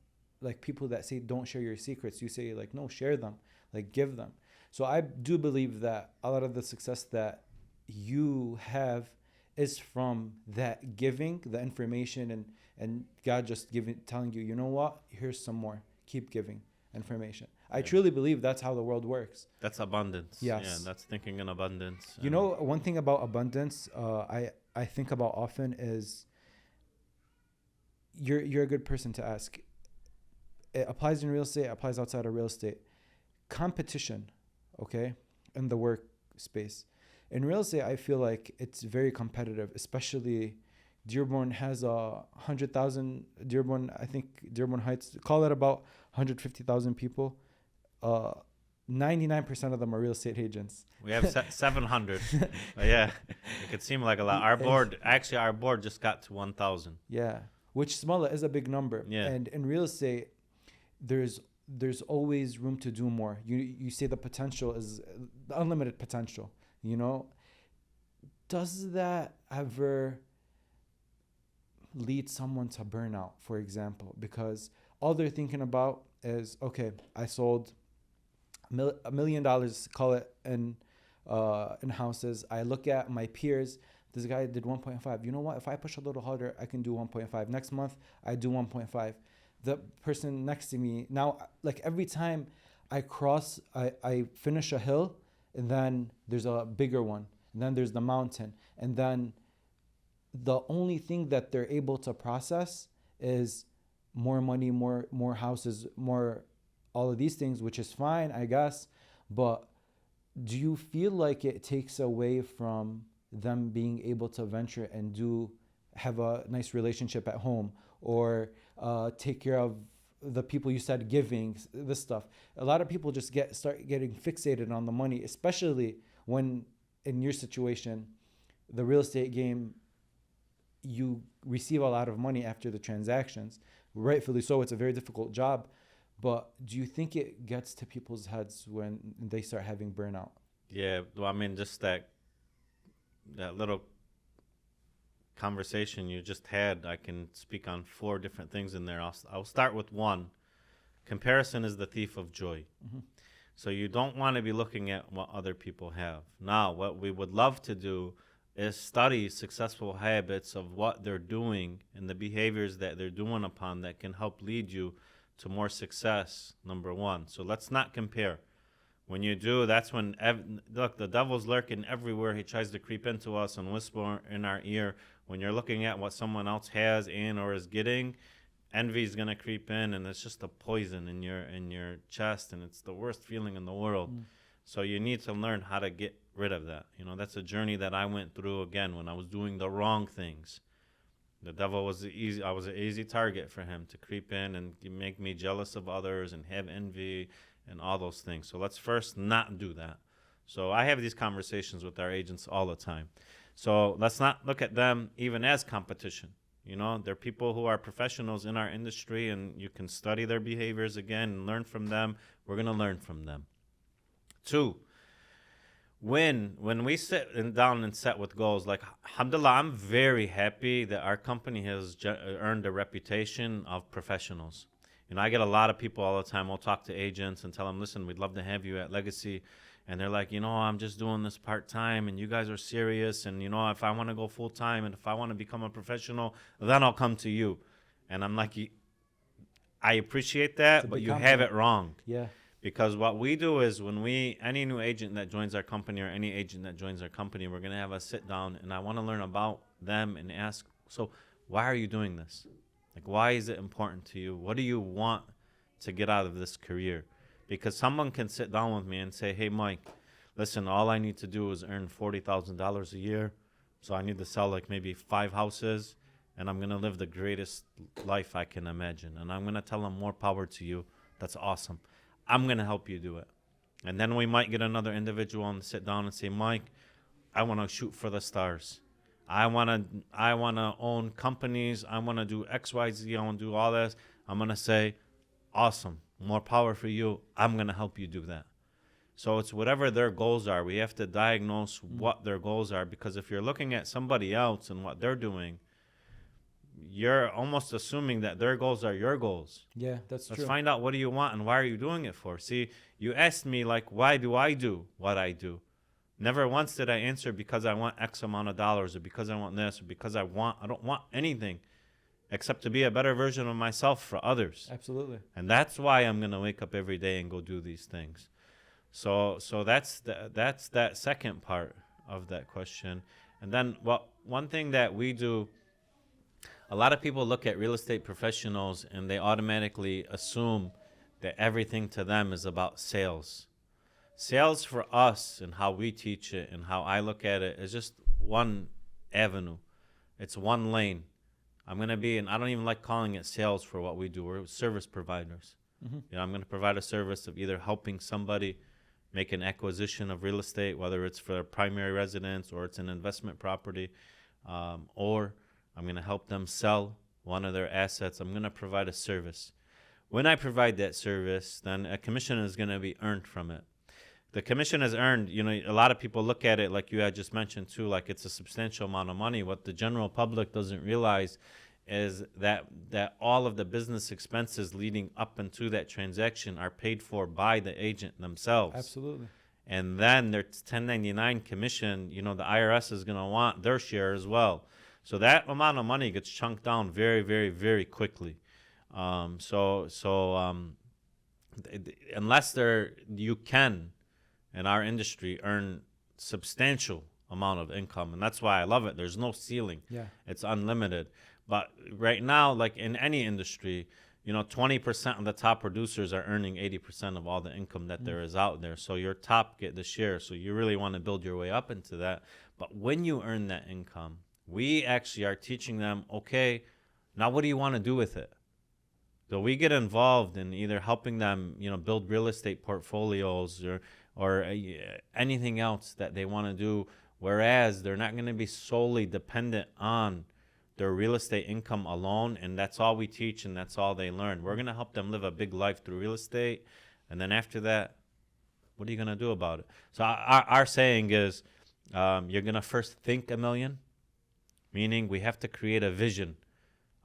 like people that say don't share your secrets, you say like, no, share them, like give them. So I do believe that a lot of the success that you have is from that giving, the information, and God just telling you, you know what, here's some more, keep giving information. I truly believe that's how the world works. That's abundance. Yes. Yeah, that's thinking in abundance. You know, one thing about abundance, I think about often is you're a good person to ask. It applies in real estate, it applies outside of real estate. Competition, okay, in the workspace. In real estate, I feel like it's very competitive, especially Dearborn has 100,000, I think Dearborn Heights, call it about 150,000 people. 99% of them are real estate agents. We have 700. Yeah, it could seem like a lot. Our board just got to 1,000. Yeah, which smaller is a big number. Yeah. And in real estate, there's always room to do more. You say the potential is the unlimited potential, you know? Does that ever lead someone to burnout, for example? Because all they're thinking about is, okay, I sold $1 million, call it, in houses. I look at my peers. This guy did 1.5. You know what? If I push a little harder, I can do 1.5. Next month, I do 1.5. The person next to me, now, like every time I finish a hill, and then there's a bigger one, and then there's the mountain, and then the only thing that they're able to process is more money, more houses, more all of these things, which is fine, I guess. But do you feel like it takes away from them being able to venture and have a nice relationship at home, or take care of the people you said, giving, this stuff? A lot of people just start getting fixated on the money, especially when in your situation, the real estate game, you receive a lot of money after the transactions. Rightfully so, it's a very difficult job. But do you think it gets to people's heads when they start having burnout? Yeah, well, I mean, just that little conversation you just had, I can speak on 4 different things in there. I'll start with one. Comparison is the thief of joy. So you don't want to be looking at what other people have. Now, what we would love to do is study successful habits of what they're doing and the behaviors that they're doing upon that can help lead you to more success, number one. So let's not compare. When you do, that's when, look, the devil's lurking everywhere. He tries to creep into us and whisper in our ear. When you're looking at what someone else has and or is getting, envy is going to creep in, and it's just a poison in your chest, and it's the worst feeling in the world. So you need to learn how to get rid of that. You know, that's a journey that I went through, again, when I was doing the wrong things. The devil was I was an easy target for him to creep in and make me jealous of others and have envy and all those things. So let's first not do that. So I have these conversations with our agents all the time. So let's not look at them even as competition. You know, they're people who are professionals in our industry, and you can study their behaviors again and learn from them. We're going to learn from them. 2, when we sit down and set with goals, like, alhamdulillah, I'm very happy that our company has earned a reputation of professionals. You know, I get a lot of people all the time. I'll talk to agents and tell them, listen, we'd love to have you at Legacy. And they're like, you know, I'm just doing this part-time, and you guys are serious. And, you know, if I want to go full-time and if I want to become a professional, then I'll come to you. And I'm like, I appreciate that, but you have it wrong. Yeah. Because what we do is when any new agent that joins our company or any agent that joins our company, we're going to have a sit down, and I want to learn about them and ask, so why are you doing this? Like, why is it important to you? What do you want to get out of this career? Because someone can sit down with me and say, hey, Mike, listen, all I need to do is earn $40,000 a year. So I need to sell like maybe 5 houses, and I'm going to live the greatest life I can imagine. And I'm going to tell them, more power to you. That's awesome. I'm going to help you do it. And then we might get another individual and sit down and say, Mike, I want to shoot for the stars. I want to own companies. I want to do X, Y, Z. I want to do all this. I'm going to say, awesome. More power for you. I'm going to help you do that. So it's whatever their goals are. We have to diagnose what their goals are, because if you're looking at somebody else and what they're doing, you're almost assuming that their goals are your goals. Yeah, that's true. Let's find out, what do you want and why are you doing it for? See, you asked me, like, why do I do what I do? Never once did I answer because I want X amount of dollars, or because I want this, or because I don't want anything except to be a better version of myself for others. Absolutely. And that's why I'm going to wake up every day and go do these things. So that's that second part of that question. And then, well, one thing that we do, a lot of people look at real estate professionals and they automatically assume that everything to them is about sales. Sales for us, and how we teach it and how I look at it, is just one avenue. It's one lane. I'm going to be, and I don't even like calling it sales for what we do. We're service providers. You know, I'm going to provide a service of either helping somebody make an acquisition of real estate, whether it's for a primary residence or it's an investment property, or I'm going to help them sell one of their assets. I'm going to provide a service. When I provide that service, then a commission is going to be earned from it. The commission is earned, you know, a lot of people look at it, like you had just mentioned too, like it's a substantial amount of money. What the general public doesn't realize is that all of the business expenses leading up into that transaction are paid for by the agent themselves. Absolutely. And then their 1099 commission, you know, the IRS is going to want their share as well. So that amount of money gets chunked down very, very, very quickly. Unless you can, in our industry, earn substantial amount of income, and that's why I love it. There's no ceiling. Yeah. It's unlimited. But right now, like in any industry, you know, 20% of the top producers are earning 80% of all the income that there is out there. So your top get the share. So you really want to build your way up into that. But when you earn that income, we actually are teaching them, okay, now what do you want to do with it? So we get involved in either helping them, you know, build real estate portfolios or anything else that they want to do, whereas they're not going to be solely dependent on their real estate income alone, and that's all we teach and that's all they learn. We're going to help them live a big life through real estate, and then after that, what are you going to do about it? So our saying is, you're going to first think $1 million, meaning we have to create a vision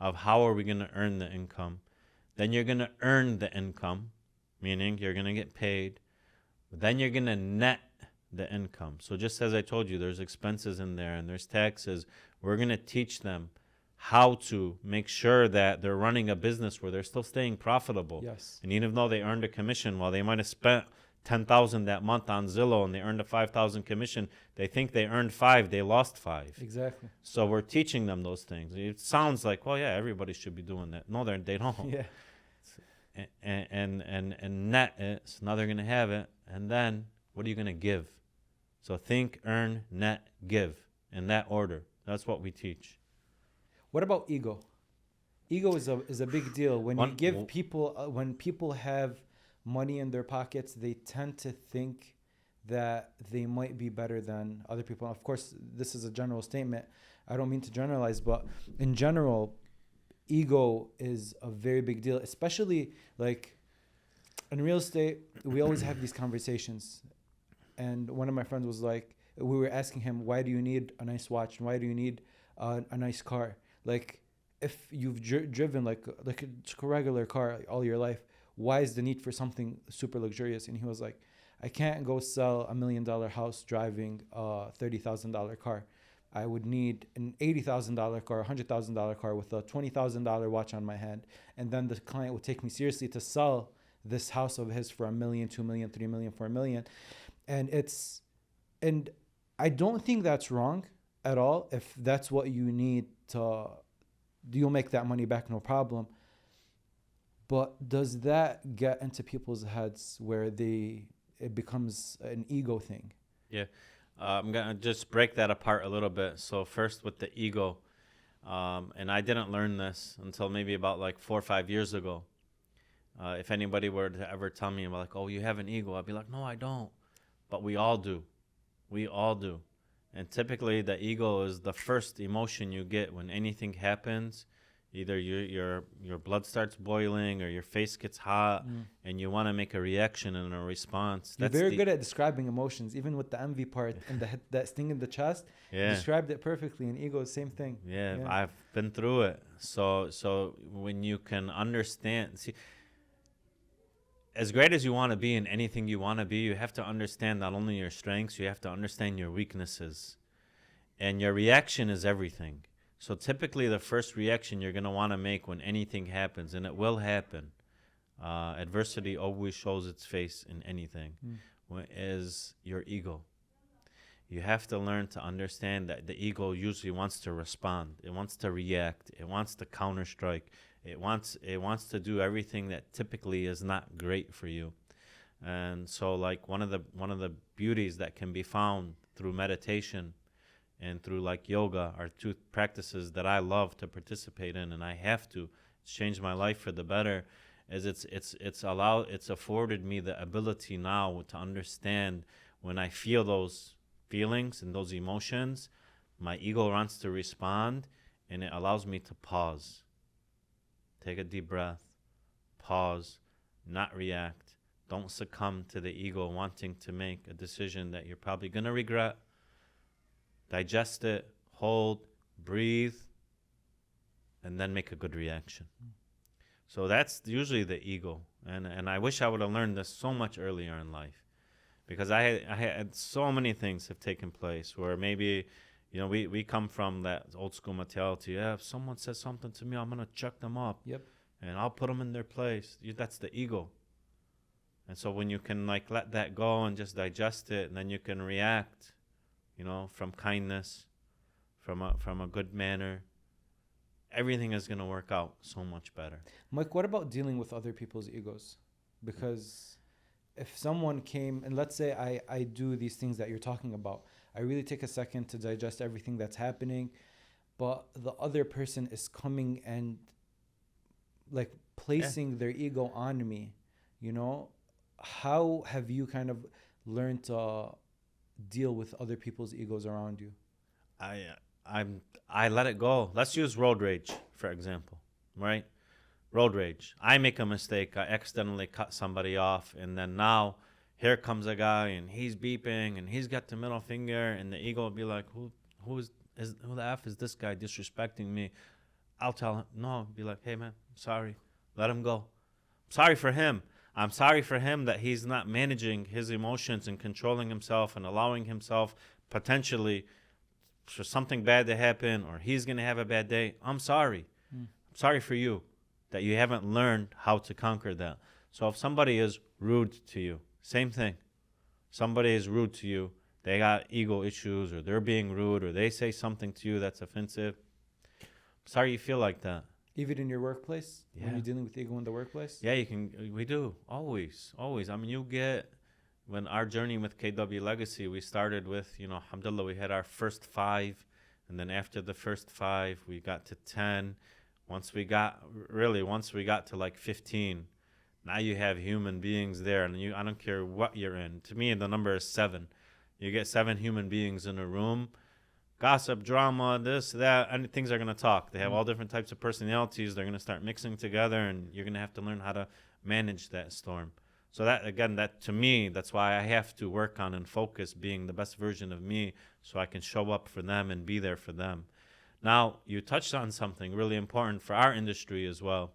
of how are we going to earn the income. Then you're going to earn the income, meaning you're going to get paid. Then you're going to net the income. So just as I told you, there's expenses in there and there's taxes. We're going to teach them how to make sure that they're running a business where they're still staying profitable. Yes. And even though they earned a commission, while they might have spent 10,000 that month on Zillow and they earned a 5,000 commission, they think they earned 5, they lost 5. Exactly. So we're teaching them those things. It sounds like, well, yeah, everybody should be doing that. No, they don't. Yeah. And net it, so now they're going to have it. And then what are you going to give? So think, earn, net, give in that order. That's what we teach. What about ego? Ego is a big deal. When you give people, when people have money in their pockets, they tend to think that they might be better than other people. Of course, this is a general statement. I don't mean to generalize, but in general, ego is a very big deal, especially like in real estate. We always have these conversations. And one of my friends was like, we were asking him, why do you need a nice watch? And why do you need a nice car? Like, if you've driven like a regular car all your life, why is the need for something super luxurious? And he was like, I can't go sell $1 million house driving a $30,000 car. I would need an $80,000 car, $100,000 car with a $20,000 watch on my hand. And then the client would take me seriously to sell this house of his for $1 million, $2 million, $3 million, $4 million. And I don't think that's wrong at all. If that's what you need to, you'll make that money back, no problem. But does that get into people's heads where it becomes an ego thing? Yeah. I'm going to just break that apart a little bit. So first with the ego, and I didn't learn this until maybe about like 4 or 5 years ago. If anybody were to ever tell me about like, oh, you have an ego, I'd be like, no, I don't. But we all do. We all do. And typically the ego is the first emotion you get when anything happens. Either your blood starts boiling or your face gets hot and you want to make a reaction and a response. You're very good at describing emotions, even with the envy part and that sting in the chest. Yeah. You described it perfectly. And ego, same thing. Yeah, I've been through it. So when you can understand, see, as great as you want to be in anything you want to be, you have to understand not only your strengths, you have to understand your weaknesses. And your reaction is everything. So typically the first reaction you're going to want to make when anything happens, and it will happen, adversity always shows its face in anything, is your ego. You have to learn to understand that the ego usually wants to respond. It wants to react. It wants to counter-strike. It wants to do everything that typically is not great for you. And so like one of the beauties that can be found through meditation and through like yoga are two practices that I love to participate in, and I have to. It's changed my life for the better. Is it's afforded me the ability now to understand when I feel those feelings and those emotions, my ego wants to respond, and it allows me to pause. Take a deep breath, pause, not react. Don't succumb to the ego wanting to make a decision that you're probably going to regret. Digest it, hold, breathe, and then make a good reaction. So that's usually the ego. And I wish I would have learned this so much earlier in life, because I had so many things have taken place where maybe, you know, we come from that old school mentality. Yeah, if someone says something to me, I'm going to chuck them up. Yep. And I'll put them in their place. That's the ego. And so when you can like let that go and just digest it, and then you can react, you know, from kindness, from a good manner, everything is going to work out so much better. Mike, what about dealing with other people's egos? Because if someone came, and let's say I do these things that you're talking about, I really take a second to digest everything that's happening, but the other person is coming and like placing their ego on me, you know? How have you kind of learned to deal with other people's egos around you? I let it go. Let's use road rage, for example, right? Road rage. I make a mistake. I accidentally cut somebody off, and then now here comes a guy, and he's beeping, and he's got the middle finger, and the ego will be like, who the F is this guy disrespecting me? I'll tell him, no, be like, hey, man, sorry. Let him go. Sorry for him. I'm sorry for him that he's not managing his emotions and controlling himself and allowing himself potentially for something bad to happen, or he's going to have a bad day. I'm sorry. I'm sorry for you that you haven't learned how to conquer that. So if somebody is rude to you, same thing. Somebody is rude to you, they got ego issues, or they're being rude, or they say something to you that's offensive. Sorry you feel like that. Even in your workplace, when Yeah. you're dealing with ego in the workplace. Yeah, you can. We do always. I mean, you get when our journey with KW Legacy, we started with, alhamdulillah, we had our first 5, and then after the first 5, we got to 10. Once we got to like 15, now you have human beings there, and I don't care what you're in. To me, the number is 7. You get 7 human beings in a room. Gossip, drama, this, that, and things are going to talk. They have all different types of personalities. They're going to start mixing together, and you're going to have to learn how to manage that storm. So that to me, that's why I have to work on and focus being the best version of me so I can show up for them and be there for them. Now, you touched on something really important for our industry as well.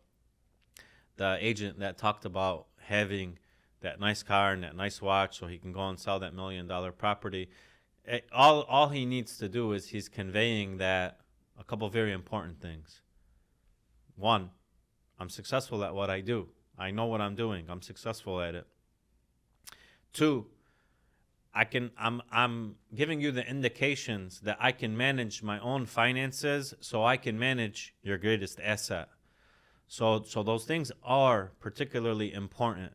The agent that talked about having that nice car and that nice watch so he can go and sell that $1 million property. All he needs to do is he's conveying that a couple of very important things. 1, I'm successful at what I do. I know what I'm doing. I'm successful at it. 2, I'm giving you the indications that I can manage my own finances so I can manage your greatest asset. So those things are particularly important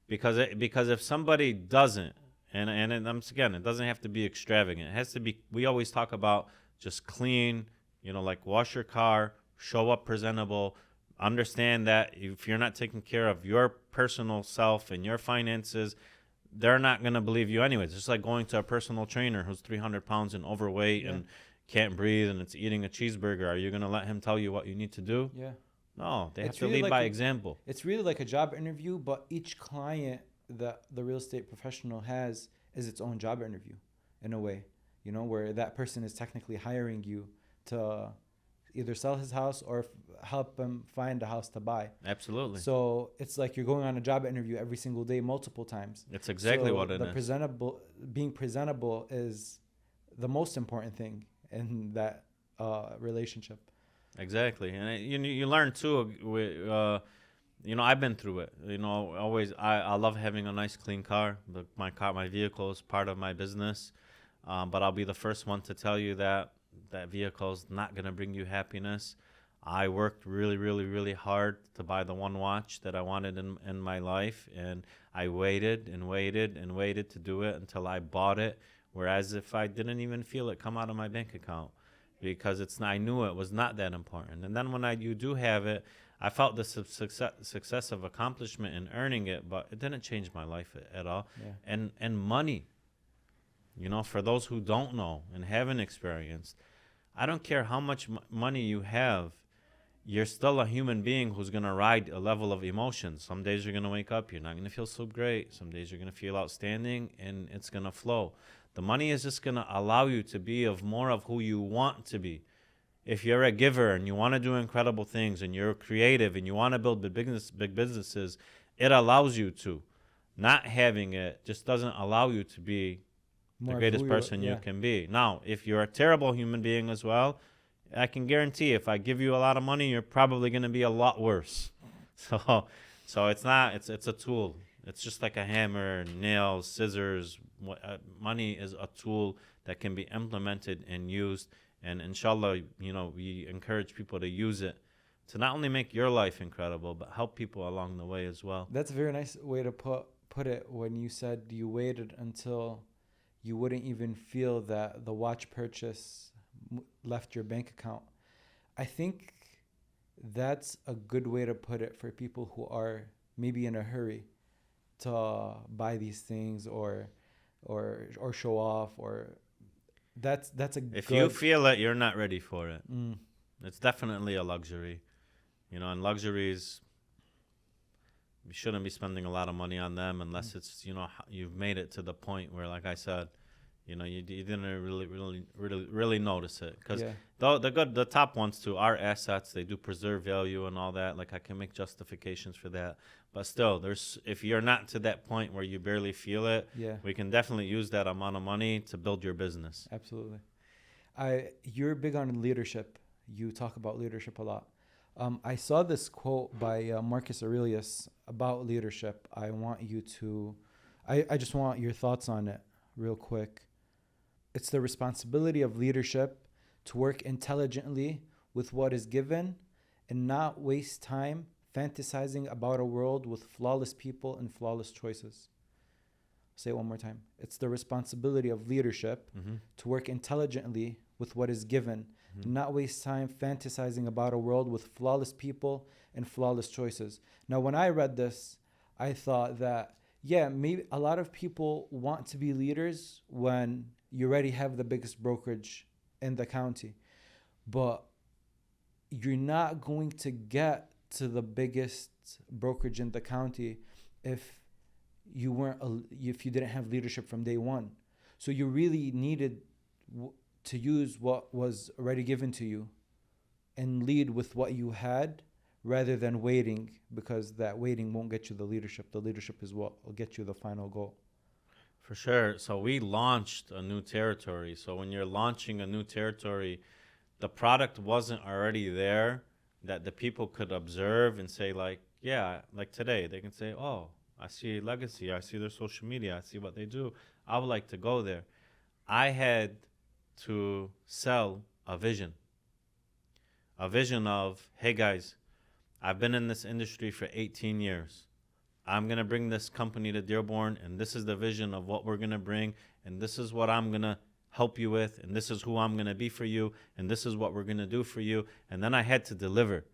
because if somebody doesn't, and again, it doesn't have to be extravagant. It has to be. We always talk about just clean, like wash your car, show up presentable. Understand that if you're not taking care of your personal self and your finances, they're not going to believe you anyways. It's just like going to a personal trainer who's 300 pounds and overweight and can't breathe and it's eating a cheeseburger. Are you going to let him tell you what you need to do? Yeah. No, they have It's to really lead like by example. It's really like a job interview, but each client that the real estate professional has is its own job interview in a way, where that person is technically hiring you to either sell his house or help him find a house to buy. Absolutely. So it's like you're going on a job interview every single day, multiple times. It's exactly So what it is. Being presentable is the most important thing in that relationship. Exactly. And you learn too, I've been through it. Always I love having a nice clean car. My vehicle is part of my business. But I'll be the first one to tell you that vehicle is not going to bring you happiness. I worked really, really, really hard to buy the one watch that I wanted in my life, and I waited and waited and waited to do it until I bought it, whereas if I didn't even feel it come out of my bank account, because I knew it was not that important. And then when you do have it, I felt the success of accomplishment in earning it, but it didn't change my life at all. Yeah. And money, for those who don't know and haven't experienced, I don't care how much money you have, you're still a human being who's going to ride a level of emotions. Some days you're going to wake up, you're not going to feel so great. Some days you're going to feel outstanding, and it's going to flow. The money is just going to allow you to be more of who you want to be. If you're a giver and you want to do incredible things and you're creative and you want to build big businesses, it allows you to. Not having it just doesn't allow you to be the greatest person you can be. Now, if you're a terrible human being as well, I can guarantee if I give you a lot of money, you're probably going to be a lot worse. So it's a tool. It's just like a hammer, nails, scissors. Money is a tool that can be implemented and used. And inshallah, we encourage people to use it to not only make your life incredible, but help people along the way as well. That's a very nice way to put it when you said you waited until you wouldn't even feel that the watch purchase left your bank account. I think that's a good way to put it for people who are maybe in a hurry to buy these things or show off, or that's a if you feel it, you're not ready for it. It's definitely a luxury, and luxuries, you shouldn't be spending a lot of money on them unless it's you've made it to the point where, like I said, You didn't really notice it, because Yeah. the top ones too are assets. They do preserve value and all that. Like, I can make justifications for that, but still, if you're not to that point where you barely feel it, Yeah. we can definitely use that amount of money to build your business. Absolutely. You're big on leadership. You talk about leadership a lot. I saw this quote by Marcus Aurelius about leadership. I just want your thoughts on it real quick. It's the responsibility of leadership to work intelligently with what is given and not waste time fantasizing about a world with flawless people and flawless choices. Say it one more time. It's the responsibility of leadership to work intelligently with what is given, not waste time fantasizing about a world with flawless people and flawless choices. Now, when I read this, I thought that, yeah, maybe a lot of people want to be leaders when you already have the biggest brokerage in the county, but you're not going to get to the biggest brokerage in the county if you didn't have leadership from day one. So you really needed to use what was already given to you and lead with what you had, rather than waiting, because that waiting won't get you the leadership. The leadership is what will get you the final goal. For sure. So we launched a new territory. So when you're launching a new territory, the product wasn't already there that the people could observe and say, like, yeah, like today, they can say, oh, I see Legacy, I see their social media, I see what they do, I would like to go there. I had to sell a vision of, hey guys, I've been in this industry for 18 years. I'm going to bring this company to Dearborn, and this is the vision of what we're going to bring, and this is what I'm going to help you with, and this is who I'm going to be for you, and this is what we're going to do for you. And then I had to deliver.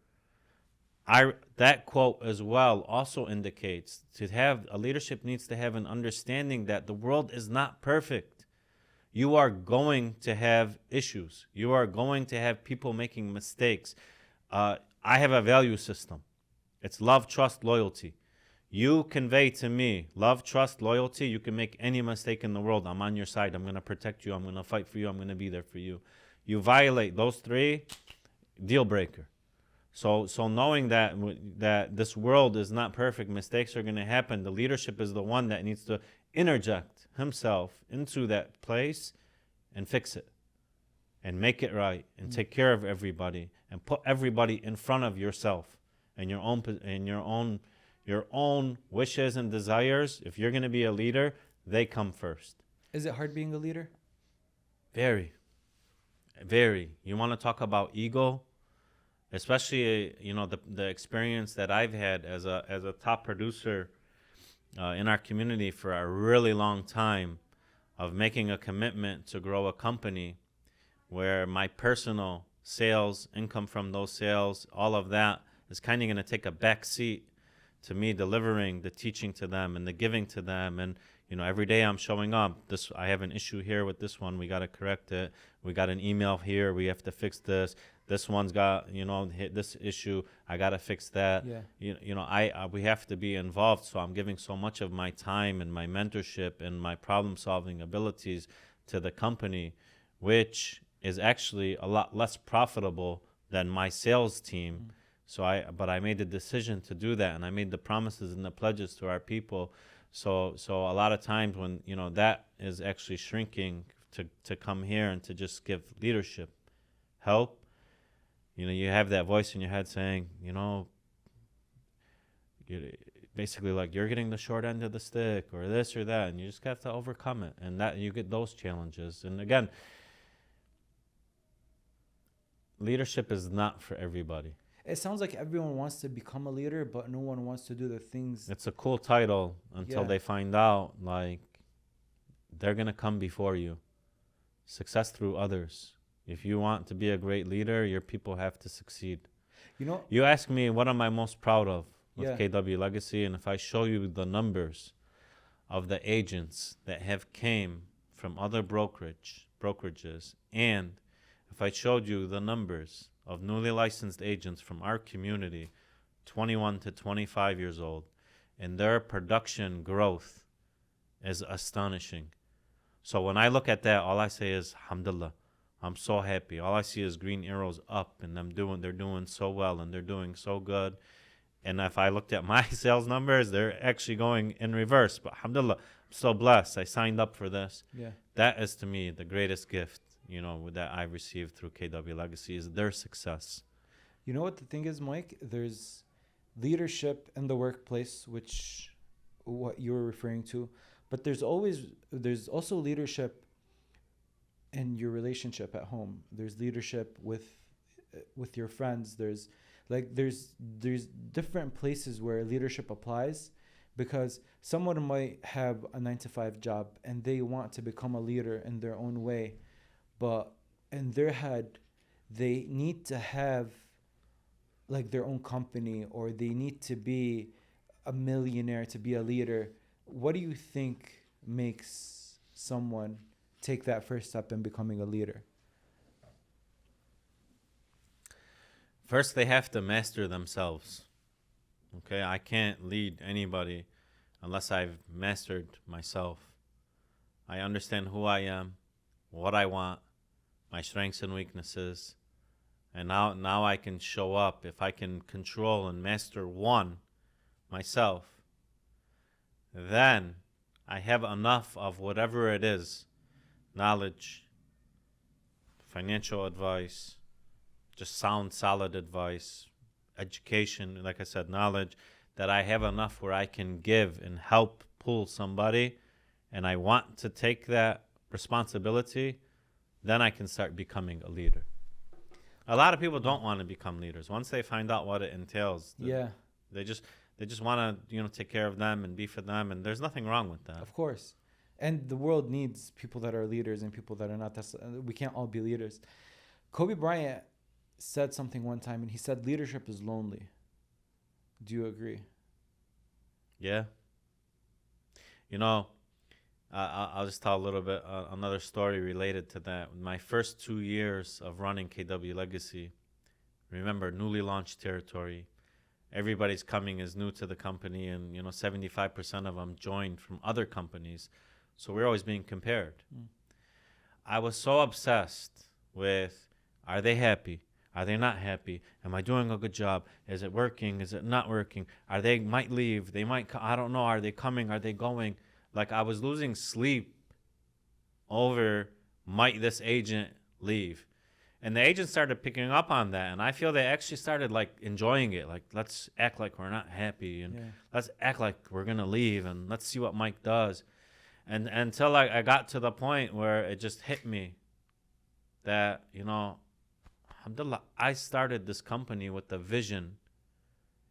That quote as well also indicates a leadership needs to have an understanding that the world is not perfect. You are going to have issues. You are going to have people making mistakes. I have a value system. It's love, trust, loyalty. You convey to me love, trust, loyalty. You can make any mistake in the world. I'm on your side. I'm going to protect you. I'm going to fight for you. I'm going to be there for you. You violate those three, deal breaker. So knowing that this world is not perfect, mistakes are going to happen. The leadership is the one that needs to interject himself into that place and fix it and make it right and take care of everybody and put everybody in front of yourself and your own wishes and desires. If you're going to be a leader, they come first. Is it hard being a leader? Very. You want to talk about ego? Especially, the experience that I've had as a top producer in our community for a really long time, of making a commitment to grow a company where my personal sales, income from those sales, all of that is kind of going to take a back seat to me delivering the teaching to them and the giving to them. And every day I'm showing up. I have an issue here with this one. We got to correct it. We got an email here. We have to fix this. This one's got, hit this issue. I got to fix that. Yeah. We have to be involved. So I'm giving so much of my time and my mentorship and my problem solving abilities to the company, which is actually a lot less profitable than my sales team. But I made the decision to do that, and I made the promises and the pledges to our people. So a lot of times when, that is actually shrinking to come here and to just give leadership help, you have that voice in your head saying, basically like you're getting the short end of the stick or this or that, and you just have to overcome it. And that you get those challenges. And again, leadership is not for everybody. It sounds like everyone wants to become a leader, but no one wants to do the things. It's a cool title until they find out, like, they're going to come before you. Success through others. If you want to be a great leader, your people have to succeed. You ask me, what am I most proud of with KW Legacy? And if I show you the numbers of the agents that have came from other brokerages, and if I showed you the numbers of newly licensed agents from our community, 21 to 25 years old, and their production growth is astonishing. So when I look at that, all I say is, alhamdulillah. I'm so happy. All I see is green arrows up, and they're doing so well, and they're doing so good. And if I looked at my sales numbers, they're actually going in reverse. But alhamdulillah, I'm so blessed. I signed up for this. Yeah. That is to me the greatest gift, that I've received through KW Legacy is their success. You know what the thing is, Mike? There's leadership in the workplace, which what you were referring to, but there's also leadership in your relationship at home. There's leadership with your friends. There's different places where leadership applies, because someone might have a 9 to 5 job and they want to become a leader in their own way, but in their head they need to have like their own company, or they need to be a millionaire to be a leader. What do you think makes someone take that first step in becoming a leader? First, they have to master themselves. Okay, I can't lead anybody unless I've mastered myself. I understand who I am, what I want, my strengths and weaknesses. And now I can show up. If I can control and master one, myself, then I have enough of whatever it is, knowledge, financial advice, just sound, solid advice, education, like I said, knowledge, that I have enough where I can give and help pull somebody, and I want to take that responsibility, then I can start becoming a leader. A lot of people don't want to become leaders. Once they find out what it entails, they just want to take care of them and be for them, and there's nothing wrong with that. Of course. And the world needs people that are leaders and people that are not. We can't all be leaders. Kobe Bryant said something one time, and he said leadership is lonely. Do you agree? Yeah. I'll just tell a little bit, another story related to that. My first 2 years of running KW Legacy, remember, newly launched territory. Everybody's coming is new to the company, and 75% of them joined from other companies. So we're always being compared. I was so obsessed with, are they happy? Are they not happy? Am I doing a good job? Is it working? Is it not working? They might leave. They might, I don't know. Are they coming? Are they going? Like, I was losing sleep over, might this agent leave? And the agent started picking up on that. And I feel they actually started enjoying it. Like, let's act like we're not happy. And let's act like we're going to leave. And let's see what Mike does. And until I got to the point where it just hit me that, alhamdulillah, I started this company with a vision.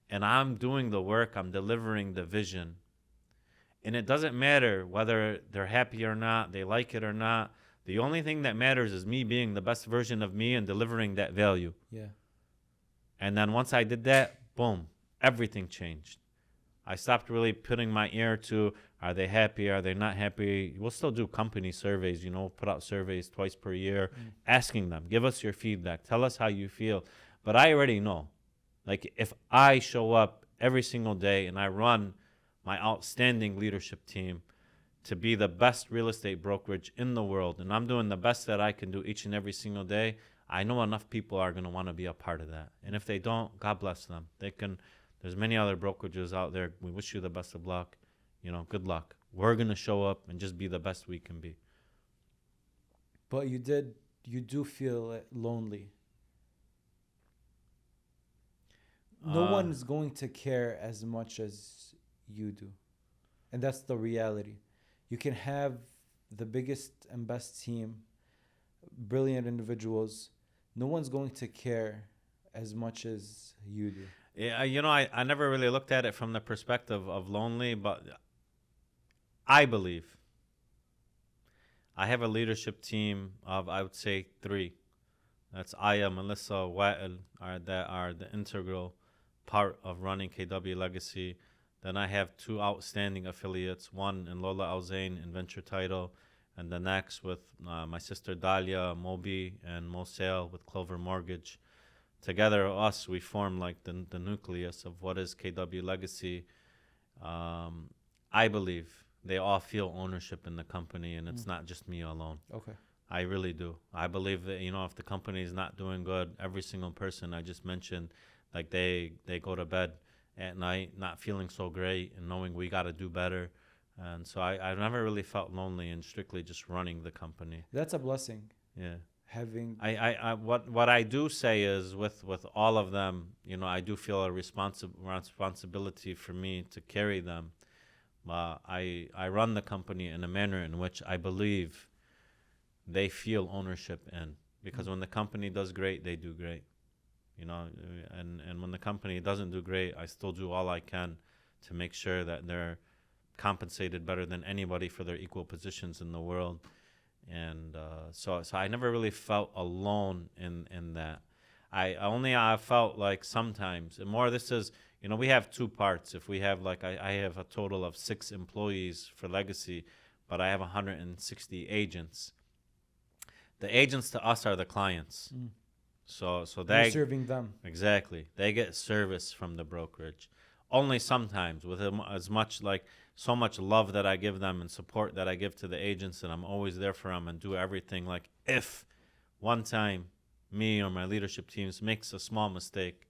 And I'm doing the work. I'm delivering the vision. And it doesn't matter whether they're happy or not, they like it or not. The only thing that matters is me being the best version of me and delivering that value. Yeah. And then once I did that, boom, everything changed. I stopped really putting my ear to, are they happy, are they not happy? We'll still do company surveys, put out surveys twice per year, asking them, give us your feedback, tell us how you feel. But I already know, if I show up every single day and I run my outstanding leadership team to be the best real estate brokerage in the world, and I'm doing the best that I can do each and every single day, I know enough people are going to want to be a part of that. And if they don't, God bless them. There's many other brokerages out there. We wish you the best of luck. Good luck. We're going to show up and just be the best we can be. But you do feel lonely. No one's going to care as much as you do. And that's the reality. You can have the biggest and best team, brilliant individuals. No one's going to care as much as you do. Yeah, I never really looked at it from the perspective of lonely, but I believe I have a leadership team of, I would say, 3. That's Aya, Melissa, Wa'il, that are the integral part of running KW Legacy. Then I have 2 outstanding affiliates, one in Lola Al Zain in Venture Title, and the next with my sister Dalia, Moby, and Mosale with Clover Mortgage. Together, we form the nucleus of what is KW Legacy. I believe they all feel ownership in the company, and it's not just me alone. Okay. I really do. I believe that, if the company is not doing good, every single person I just mentioned, like they go to bed at night not feeling so great and knowing we got to do better. And so I never really felt lonely in strictly just running the company. That's a blessing. Yeah. Having What I do say is with all of them, I do feel a responsibility for me to carry them. I run the company in a manner in which I believe they feel ownership in, because when the company does great, they do great, and when the company doesn't do great, I still do all I can to make sure that they're compensated better than anybody for their equal positions in the world. And so I never really felt alone in that. I felt like sometimes, and more this is, we have two parts. If we have I have a total of 6 employees for Legacy, but I have 160 agents. The agents to us are the clients. So you're they serving them. exactly, they get service from the brokerage. Only sometimes, with as much so much love that I give them and support that I give to the agents, and I'm always there for them and do everything. Like if one time me or my leadership teams makes a small mistake,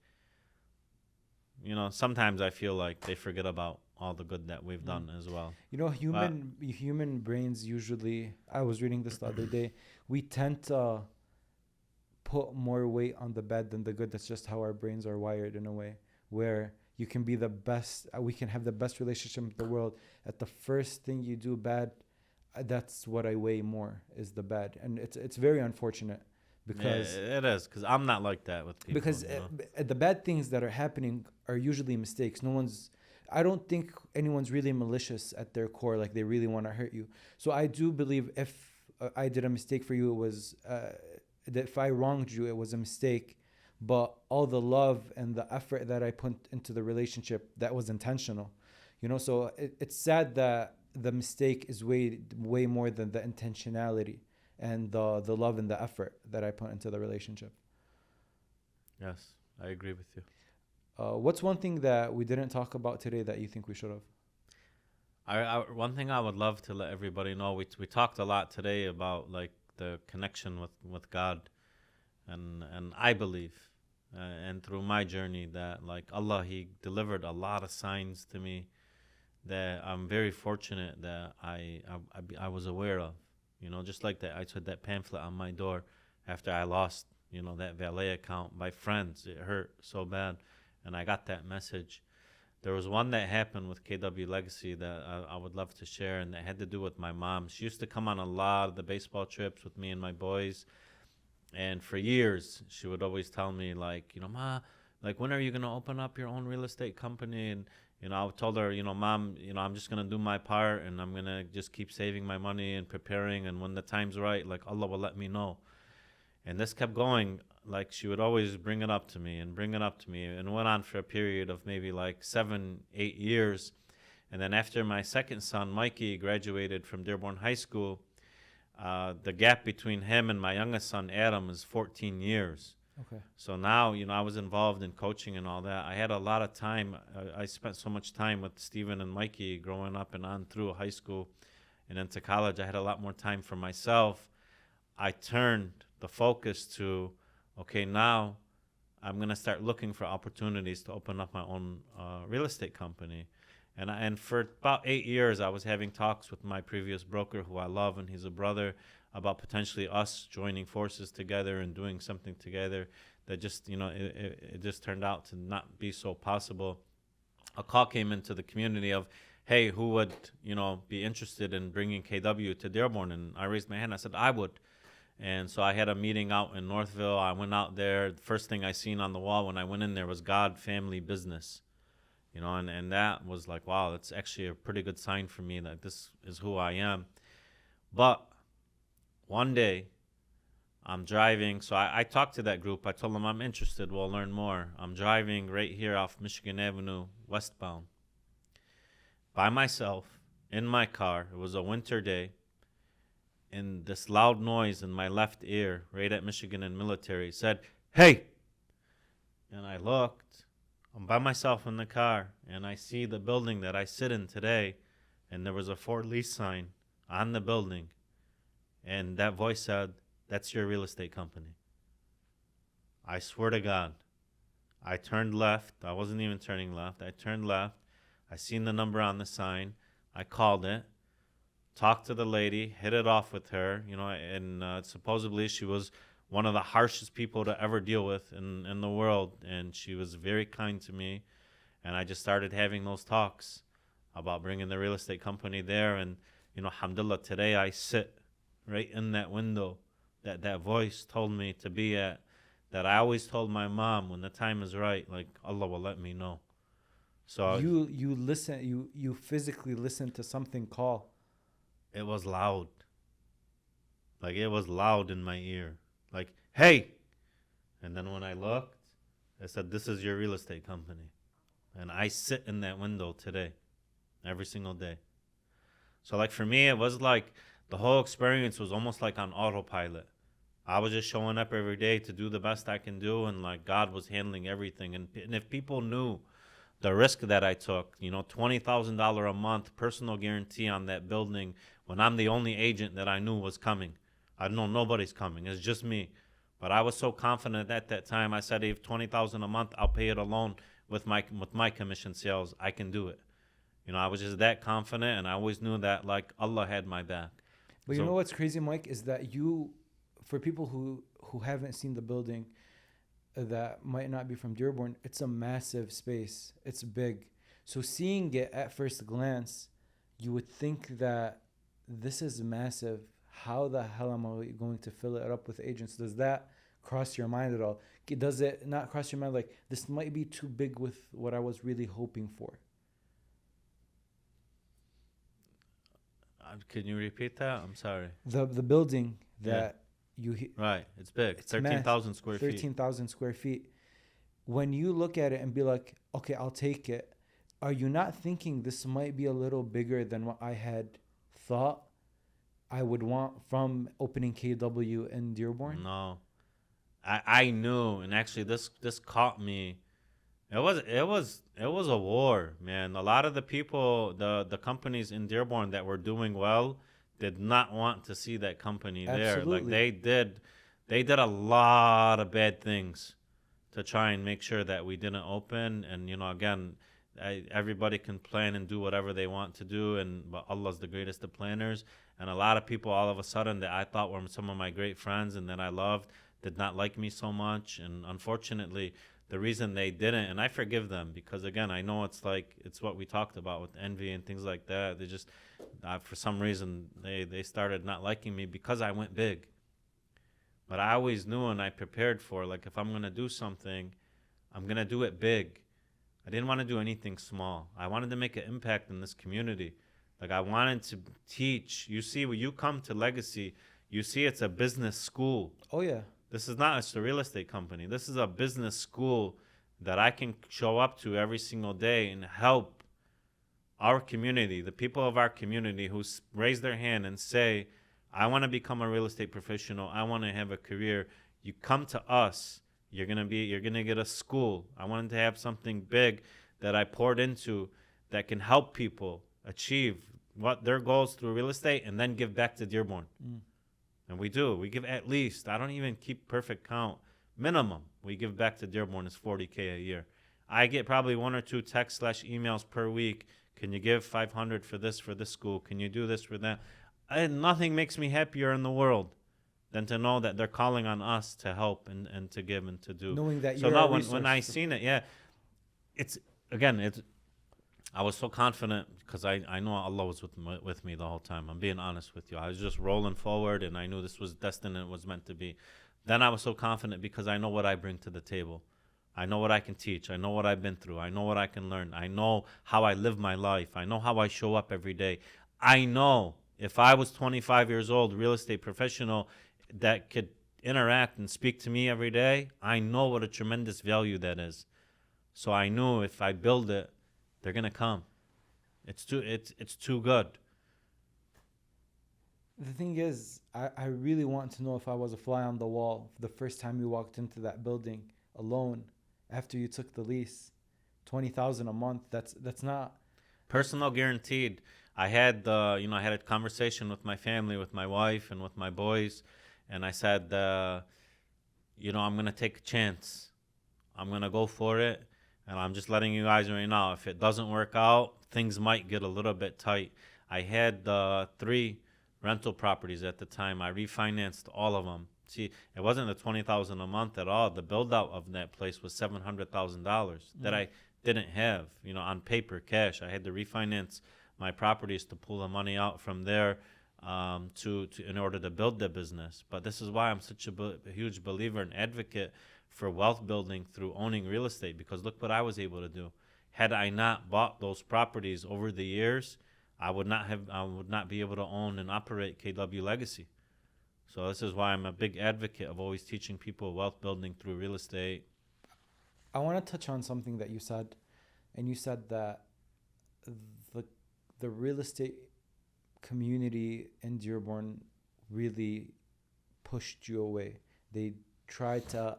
sometimes I feel like they forget about all the good that we've done as well. Human brains usually, I was reading this the other day, we tend to put more weight on the bad than the good. That's just how our brains are wired, in a way where you can be the best, we can have the best relationship in the world. At the first thing you do bad, that's what I weigh more, is the bad. And it's very unfortunate, because it is, because I'm not like that with people. Because the bad things that are happening are usually mistakes. I don't think anyone's really malicious at their core, like they really want to hurt you. So I do believe if I did a mistake for you, it was that if I wronged you, it was a mistake. But all the love and the effort that I put into the relationship, that was intentional. So it's sad that the mistake is way more than the intentionality and the love and the effort that I put into the relationship. Yes, I agree with you. What's one thing that we didn't talk about today that you think we should have? One thing I would love to let everybody know, we talked a lot today about the connection with God, and I believe, and through my journey, that Allah, He delivered a lot of signs to me that I'm very fortunate that I was aware of. Just like that, I took that pamphlet on my door after I lost, that valet account by friends. It hurt so bad, and I got that message. There was one that happened with KW Legacy that I would love to share, and that had to do with my mom. She used to come on a lot of the baseball trips with me and my boys, and for years she would always tell me Ma, when are you gonna open up your own real estate company? And I told her, Mom, I'm just gonna do my part, and I'm gonna just keep saving my money and preparing, and when the time's right, Allah will let me know. And this kept going. She would always bring it up to me, and it went on for a period of maybe 7-8 years. And then after my second son, Mikey, graduated from Dearborn High School, the gap between him and my youngest son, Adam, is 14 years. Okay. So now, I was involved in coaching and all that. I had a lot of time. I spent so much time with Steven and Mikey growing up and on through high school and into college. I had a lot more time for myself. I turned the focus to, okay, now I'm going to start looking for opportunities to open up my own real estate company. And for about 8 years, I was having talks with my previous broker, who I love, and he's a brother, about potentially us joining forces together and doing something together. That just, it just turned out to not be so possible. A call came into the community of, hey, who would, be interested in bringing KW to Dearborn? And I raised my hand. I said, I would. And so I had a meeting out in Northville. I went out there. The first thing I seen on the wall when I went in there was God, family, business. And that was wow, that's actually a pretty good sign for me that this is who I am. But one day I'm driving. So I talked to that group. I told them I'm interested. We'll learn more. I'm driving right here off Michigan Avenue, westbound, by myself in my car. It was a winter day. And this loud noise in my left ear, right at Michigan and Military, said, hey! And I looked. I'm by myself in the car, and I see the building that I sit in today and there was a for lease sign on the building, and that voice said, "That's your real estate company." I swear to God, I turned left. I wasn't even turning left. I turned left. I seen the number on the sign. I called it, talked to the lady, hit it off with her, and supposedly she was one of the harshest people to ever deal with in the world, and she was very kind to me, and I just started having those talks about bringing the real estate company there, and alhamdulillah, today I sit right in that window that voice told me to be at, that I always told my mom when the time is right, like Allah will let me know. So You listen, you physically listen to something call. it was loud. Like it was loud in my ear. Like, "Hey!" And then when I looked, it said, "This is your real estate company." And I sit in that window today, every single day. So like for me, it was like the whole experience was almost like on autopilot. I was just showing up every day to do the best I can do, and like God was handling everything. And if people knew the risk that I took, $20,000 a month personal guarantee on that building when I'm the only agent that I knew was coming. I know nobody's coming. It's just me. But I was so confident at that time. I said, if $20,000 a month, I'll pay it alone with my commission sales. I can do it. I was just that confident, and I always knew that like Allah had my back. But you know what's crazy, Mike, is that for people who haven't seen the building, that might not be from Dearborn, it's a massive space. It's big. So seeing it at first glance, you would think that this is massive. How the hell am I going to fill it up with agents? Does that cross your mind at all? Does it not cross your mind like this might be too big with what I was really hoping for? Can you repeat that? I'm sorry. The building that right, it's big. It's 13,000 square feet. 13,000 square feet. When you look at it and be like, okay, I'll take it, are you not thinking this might be a little bigger than what I had thought I would want from opening KW in Dearborn? No, I knew, and actually this caught me. It was a war, man. A lot of the people, the companies in Dearborn that were doing well, did not want to see that company there. Like they did a lot of bad things to try and make sure that we didn't open. And again, everybody can plan and do whatever they want to do, but Allah's the greatest of planners. And a lot of people all of a sudden that I thought were some of my great friends and that I loved did not like me so much. And unfortunately, the reason they didn't, and I forgive them, because again, I know it's what we talked about with envy and things like that. They just, for some reason, they started not liking me because I went big. But I always knew, and I prepared for, like, if I'm going to do something, I'm going to do it big. I didn't want to do anything small. I wanted to make an impact in this community. Like, I wanted to teach. You see, when you come to Legacy, you see it's a business school. Oh, yeah. This is not just a real estate company. This is a business school that I can show up to every single day and help our community, the people of our community who raise their hand and say, I want to become a real estate professional. I want to have a career. You come to us. You're gonna get a school. I wanted to have something big that I poured into that can help people achieve what their goals through real estate and then give back to Dearborn. And we do. We give at least, I don't even keep perfect count, minimum we give back to Dearborn is $40K a year. I get probably 1 or 2 texts/emails per week. Can you give $500 for this school? Can you do this for that? Nothing makes me happier in the world than to know that they're calling on us to help and to give and to do. Knowing that so now when I seen it, I was so confident because I know Allah was with me the whole time. I'm being honest with you. I was just rolling forward, and I knew this was destined and it was meant to be. Then I was so confident because I know what I bring to the table. I know what I can teach. I know what I've been through. I know what I can learn. I know how I live my life. I know how I show up every day. I know if I was 25 years old, real estate professional that could interact and speak to me every day, I know what a tremendous value that is. So I knew if I build it, they're gonna come. It's too good. The thing is, I really want to know if I was a fly on the wall the first time you walked into that building alone after you took the lease. $20,000 a month. That's not personal guaranteed. I had I had a conversation with my family, with my wife, and with my boys, and I said, I'm gonna take a chance. I'm gonna go for it, and I'm just letting you guys right now. If it doesn't work out, things might get a little bit tight. I had 3 rental properties at the time. I refinanced all of them. See, it wasn't the $20,000 a month at all. The build out of that place was $700,000 that I didn't have, on paper, cash. I had to refinance my properties to pull the money out from there to in order to build the business. But this is why I'm such a huge believer and advocate for wealth building through owning real estate, because look what I was able to do. Had I not bought those properties over the years, I would not be able to own and operate KW Legacy. So this is why I'm a big advocate of always teaching people wealth building through real estate. I want to touch on something that you said, and you said that the real estate community in Dearborn really pushed you away. They tried to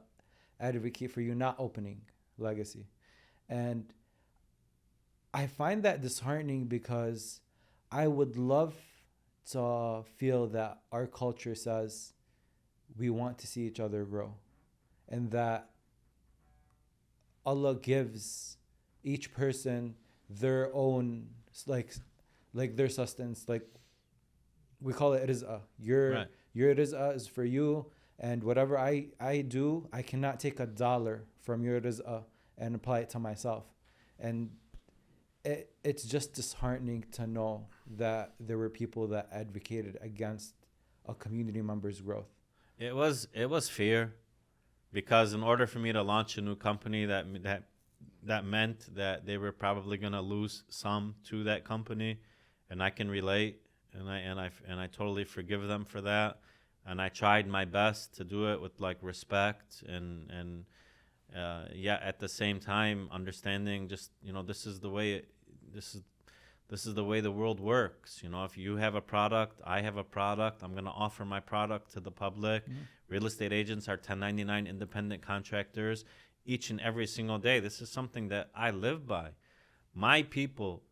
advocate for you not opening Legacy. And I find that disheartening, because I would love to feel that our culture says we want to see each other grow, and that Allah gives each person their own, like their sustenance. Like, we call it rizqah. Your rizqah is for you, and whatever I do, I cannot take $1 from your rizqah and apply it to myself. And it's just disheartening to know that there were people that advocated against a community member's growth. It was fear, because in order for me to launch a new company, that meant that they were probably going to lose some to that company, and I can relate, and I totally forgive them for that. And I tried my best to do it with respect and at the same time understanding just this is the way the world works. If you have a product, I have a product, I'm going to offer my product to the public. Real estate agents are 1099 independent contractors each and every single day. This is something that I live by. My people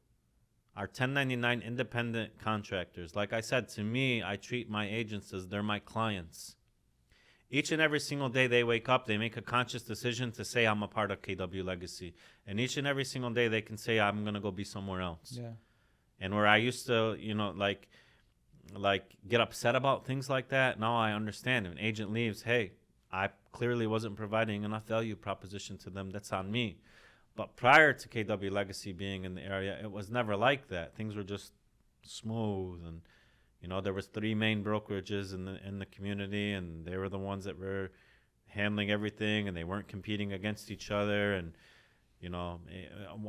are 1099 independent contractors. Like I said, to me, I treat my agents as they're my clients. Each and every single day they wake up, they make a conscious decision to say, I'm a part of KW Legacy. And each and every single day they can say, I'm going to go be somewhere else. Yeah. And where I used to, get upset about things like that, now I understand. If an agent leaves, hey, I clearly wasn't providing enough value proposition to them. That's on me. But prior to KW Legacy being in the area, it was never like that. Things were just smooth, and there was 3 main brokerages in the community, and they were the ones that were handling everything, and they weren't competing against each other. And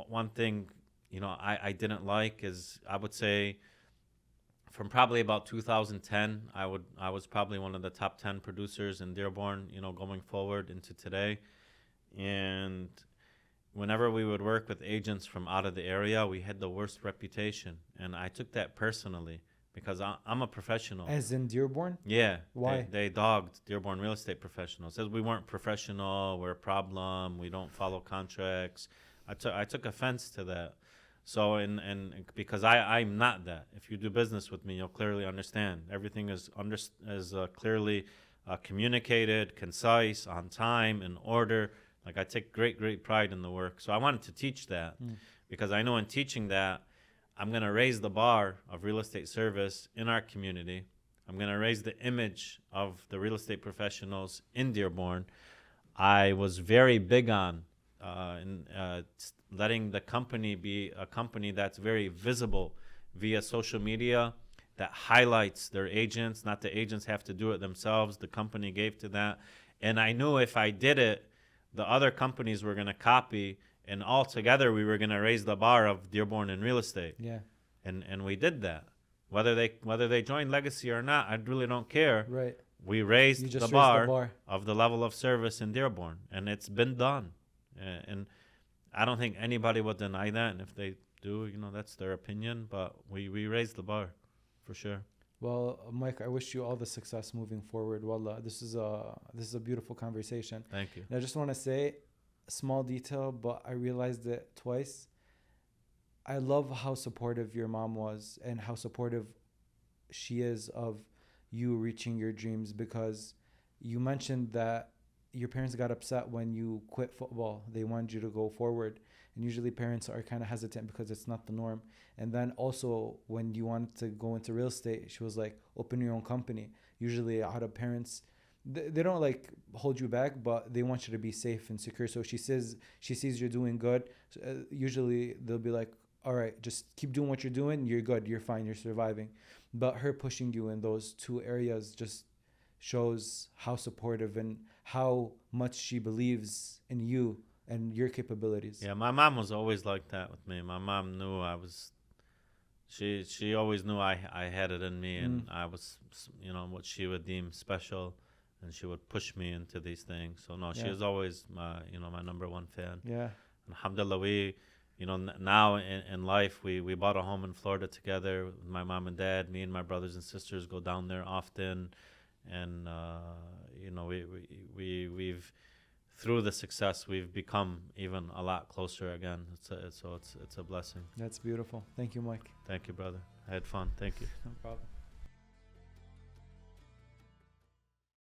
one thing I didn't like is, I would say, from probably about 2010, I was probably one of the top 10 producers in Dearborn, going forward into today. And whenever we would work with agents from out of the area, we had the worst reputation. And I took that personally, because I'm a professional. As in Dearborn? Yeah. Why? They dogged Dearborn real estate professionals. Says we weren't professional, we're a problem, we don't follow contracts. I took offense to that. So, and because I'm not that. If you do business with me, you'll clearly understand. Everything is clearly communicated, concise, on time, in order. I take great pride in the work. So I wanted to teach that, because I know in teaching that, I'm going to raise the bar of real estate service in our community. I'm going to raise the image of the real estate professionals in Dearborn. I was very big on letting the company be a company that's very visible via social media, that highlights their agents. Not the agents have to do it themselves. The company gave to that. And I knew if I did it, the other companies were going to copy, and all together we were going to raise the bar of Dearborn in real estate. Yeah. And we did that. Whether they joined Legacy or not, I really don't care. Right. We raised You just the raised bar, the bar of the level of service in Dearborn, and it's been done. And I don't think anybody would deny that. And if they do, that's their opinion. But we raised the bar, for sure. Well, Mike, I wish you all the success moving forward. Wallah, this is a beautiful conversation. Thank you. And I just want to say a small detail, but I realized it twice. I love how supportive your mom was and how supportive she is of you reaching your dreams, because you mentioned that your parents got upset when you quit football. They wanted you to go forward. And usually parents are kind of hesitant because it's not the norm. And then also when you wanted to go into real estate, she was like, open your own company. Usually out of parents, they don't like hold you back, but they want you to be safe and secure. So she sees you're doing good. Usually they'll be like, all right, just keep doing what you're doing. You're good. You're fine. You're surviving. But her pushing you in those two areas just shows how supportive and how much she believes in you and your capabilities. Yeah, my mom was always like that with me. My mom knew I was. She always knew I had it in me, and I was, what she would deem special, and she would push me into these things. So no, she Yeah. is always my number one fan. Yeah. Alhamdulillah, now in life, we bought a home in Florida together with my mom and dad. Me and my brothers and sisters go down there often, and we've through the success we've become even a lot closer again. It's a blessing. That's beautiful. Thank you, Mike. Thank you, brother. I had fun. Thank you. No problem.